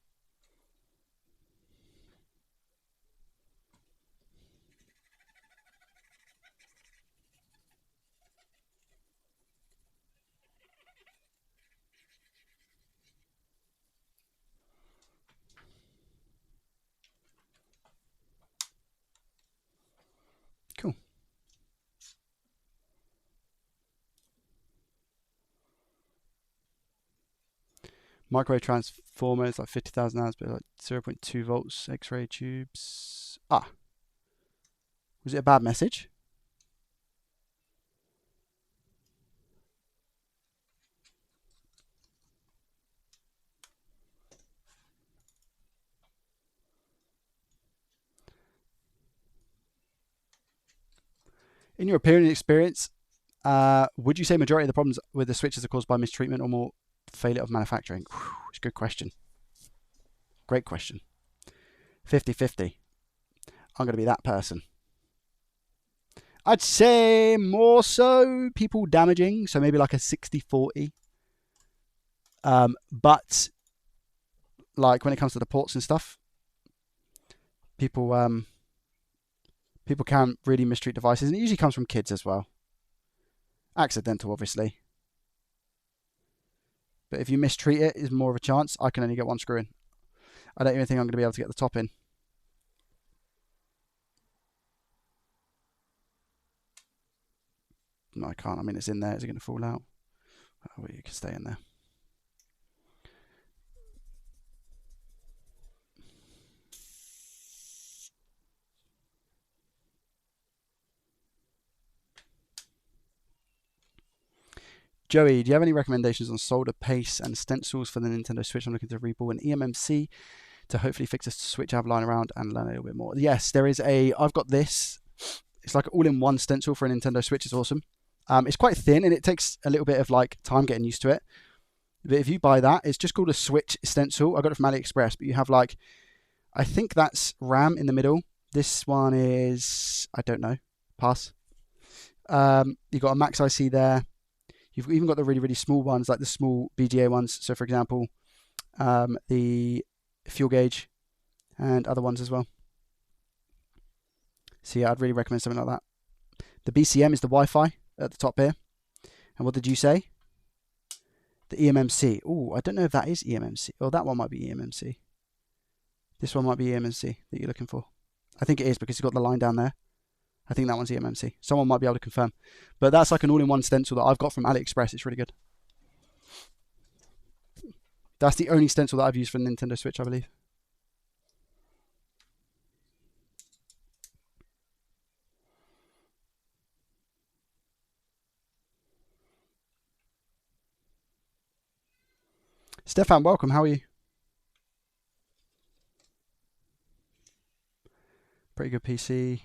Cool. Microwave transformers, like 50,000 amps, but like 0.2 volts, X-ray tubes. Ah. Was it a bad message? In your opinion and experience, would you say majority of the problems with the switches are caused by mistreatment or more failure of manufacturing? Whew, it's a good question. Great question. 50-50. I'm going to be that person. I'd say more so people damaging, so maybe like a 60-40. But like when it comes to the ports and stuff, people can really mistreat devices, and it usually comes from kids as well. Accidental, obviously. But if you mistreat it, it's more of a chance. I can only get 1 screw in. I don't even think I'm going to be able to get the top in. No, I can't. I mean, it's in there. Is it going to fall out? Oh, well, you can stay in there. Joey, do you have any recommendations on solder paste and stencils for the Nintendo Switch? I'm looking to reball an EMMC to hopefully fix a switch I have lying around and learn a little bit more. Yes, there is I've got this. It's like all-in-one stencil for a Nintendo Switch. It's awesome. It's quite thin and it takes a little bit of like time getting used to it. But if you buy that, it's just called a Switch stencil. I got it from AliExpress, but you have like, I think that's RAM in the middle. This one is, I don't know, pass. You've got a Max IC there. You've even got the really, really small ones, like the small BGA ones. So, for example, the fuel gauge and other ones as well. So, yeah, I'd really recommend something like that. The BCM is the Wi-Fi at the top here. And what did you say? The EMMC. Oh, I don't know if that is EMMC. Oh, that one might be EMMC. This one might be EMMC that you're looking for. I think it is because it's got the line down there. I think that one's eMMC. Someone might be able to confirm. But that's like an all-in-one stencil that I've got from AliExpress. It's really good. That's the only stencil that I've used for the Nintendo Switch, I believe. Stefan, welcome. How are you? Pretty good PC.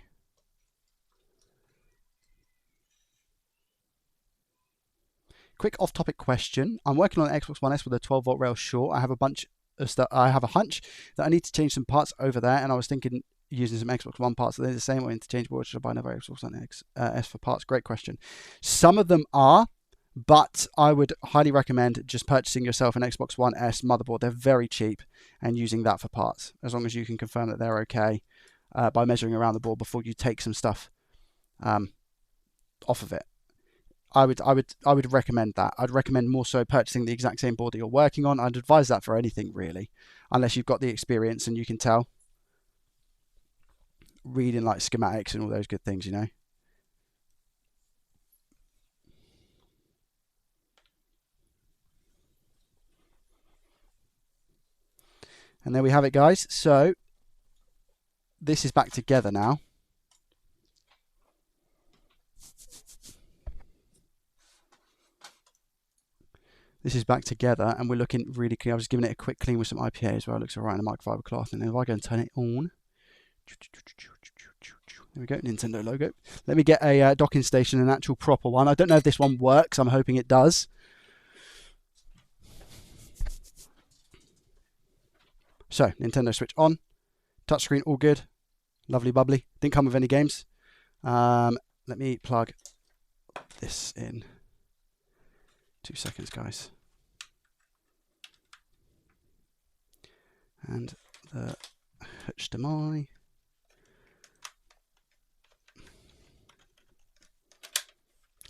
Quick off-topic question. I'm working on an Xbox One S with a 12-volt rail short. I have a bunch of stuff. I have a hunch that I need to change some parts over there, and I was thinking using some Xbox One parts. Are they the same or interchangeable, or should I buy another Xbox One S for parts? Great question. Some of them are, but I would highly recommend just purchasing yourself an Xbox One S motherboard. They're very cheap, and using that for parts, as long as you can confirm that they're okay by measuring around the board before you take some stuff off of it. I would recommend that. I'd recommend more so purchasing the exact same board that you're working on. I'd advise that for anything really, unless you've got the experience and you can tell. Reading like schematics and all those good things, you know. And there we have it, guys. So this is back together now. This is back together, and we're looking really clean. I was giving it a quick clean with some IPA as well. It looks all right in the microfiber cloth. And then if I go and turn it on, there we go, Nintendo logo. Let me get a docking station, an actual proper one. I don't know if this one works. I'm hoping it does. So, Nintendo Switch on. Touchscreen, all good. Lovely bubbly. Didn't come with any games. Let me plug this in. 2 seconds, guys. And the HDMI.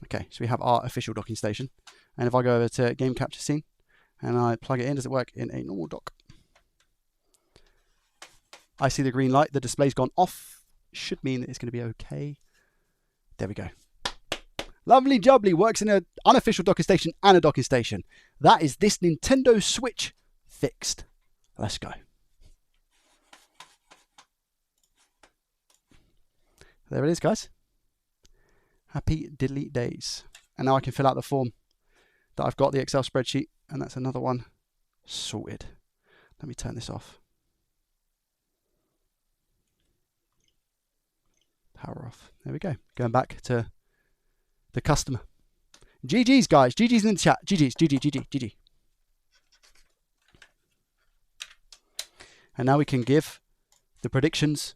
Okay, so we have our official docking station. And if I go over to game capture scene and I plug it in, does it work in a normal dock? I see the green light. The display's gone off. Should mean that it's going to be okay. There we go. Lovely jubbly, works in an unofficial docking station and a docking station. That is this Nintendo Switch fixed. Let's go. There it is, guys. Happy diddly days. And now I can fill out the form that I've got, the Excel spreadsheet, and that's another one sorted. Let me turn this off. Power off. There we go. Going back to the customer. GG's, guys. GG's in the chat. GG's. GG. And now we can give the predictions.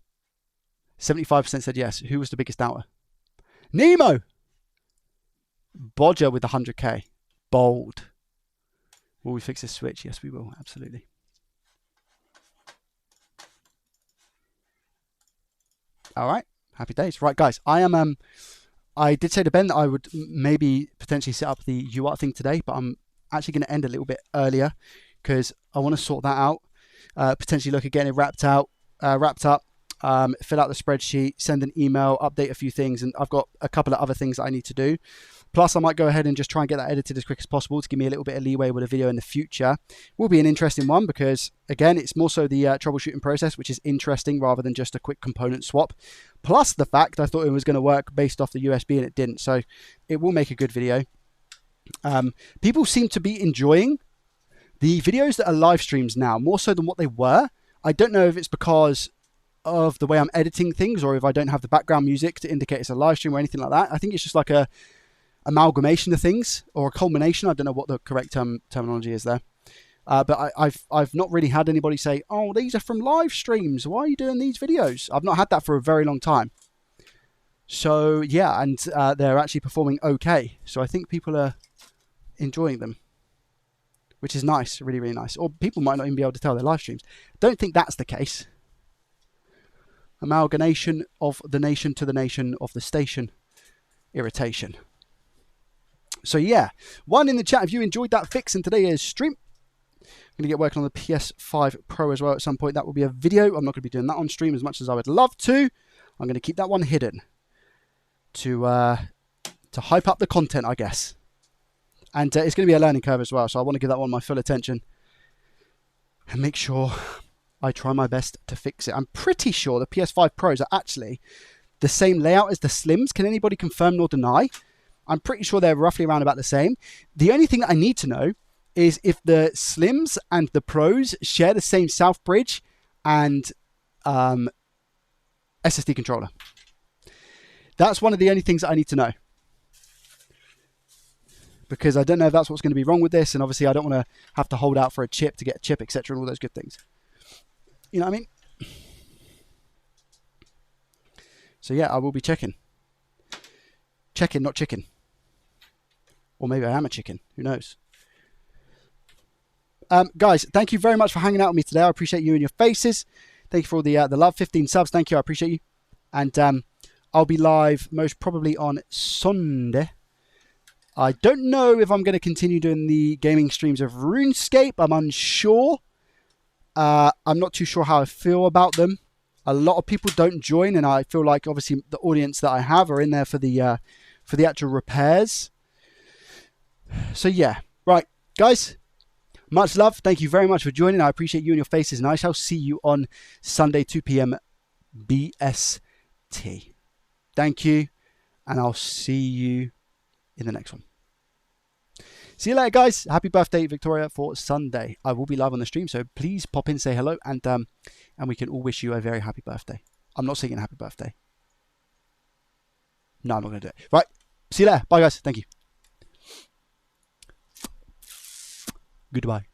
75% said yes. Who was the biggest doubter? Nemo! Bodger with 100k. Bold. Will we fix this switch? Yes, we will. Absolutely. All right. Happy days. Right, guys. I did say to Ben that I would maybe potentially set up the UART thing today, but I'm actually going to end a little bit earlier because I want to sort that out. Potentially look at getting it wrapped up, fill out the spreadsheet, send an email, update a few things, and I've got a couple of other things that I need to do. Plus, I might go ahead and just try and get that edited as quick as possible to give me a little bit of leeway with a video in the future. Will be an interesting one because, again, it's more so the troubleshooting process, which is interesting rather than just a quick component swap. Plus the fact I thought it was going to work based off the USB and it didn't. So it will make a good video. People seem to be enjoying the videos that are live streams now, more so than what they were. I don't know if it's because of the way I'm editing things or if I don't have the background music to indicate it's a live stream or anything like that. I think it's just like a amalgamation of things or a culmination. I don't know what the correct terminology is there. But I've not really had anybody say, oh, these are from live streams. Why are you doing these videos? I've not had that for a very long time. So, yeah, and they're actually performing okay. So I think people are enjoying them, which is nice, really, really nice. Or people might not even be able to tell they're live streams. Don't think that's the case. Amalgamation of the nation to the nation of the station. Irritation. So, yeah, one in the chat if you enjoyed that fix in today's stream. I'm going to get working on the PS5 Pro as well at some point. That will be a video. I'm not going to be doing that on stream as much as I would love to. I'm going to keep that one hidden. to hype up the content, I guess. And it's going to be a learning curve as well, so I want to give that one my full attention and make sure I try my best to fix it. I'm pretty sure the PS5 Pros are actually the same layout as the Slims. Can anybody confirm nor deny? I'm pretty sure they're roughly around about the same. The only thing that I need to know is if the Slims and the Pros share the same South Bridge and SSD controller. That's one of the only things that I need to know. Because I don't know if that's what's going to be wrong with this, and obviously I don't want to have to hold out for a chip to get a chip, etc., and all those good things. You know what I mean? So yeah, I will be checking. Checking, not chicken. Or maybe I am a chicken. Who knows? Guys, thank you very much for hanging out with me today. I appreciate you and your faces. Thank you for all the love. 15 subs. Thank you. I appreciate you. And I'll be live most probably on Sunday. I don't know if I'm going to continue doing the gaming streams of RuneScape. I'm unsure. I'm not too sure how I feel about them. A lot of people don't join, and I feel like obviously the audience that I have are in there for the actual repairs. So yeah, right, guys. Much love. Thank you very much for joining. I appreciate you and your faces, and I shall see you on Sunday, 2 p.m. BST. Thank you, and I'll see you in the next one. See you later, guys. Happy birthday, Victoria, for Sunday. I will be live on the stream, so please pop in, say hello, and we can all wish you a very happy birthday. I'm not singing happy birthday. No, I'm not going to do it. Right. See you later. Bye, guys. Thank you. Goodbye.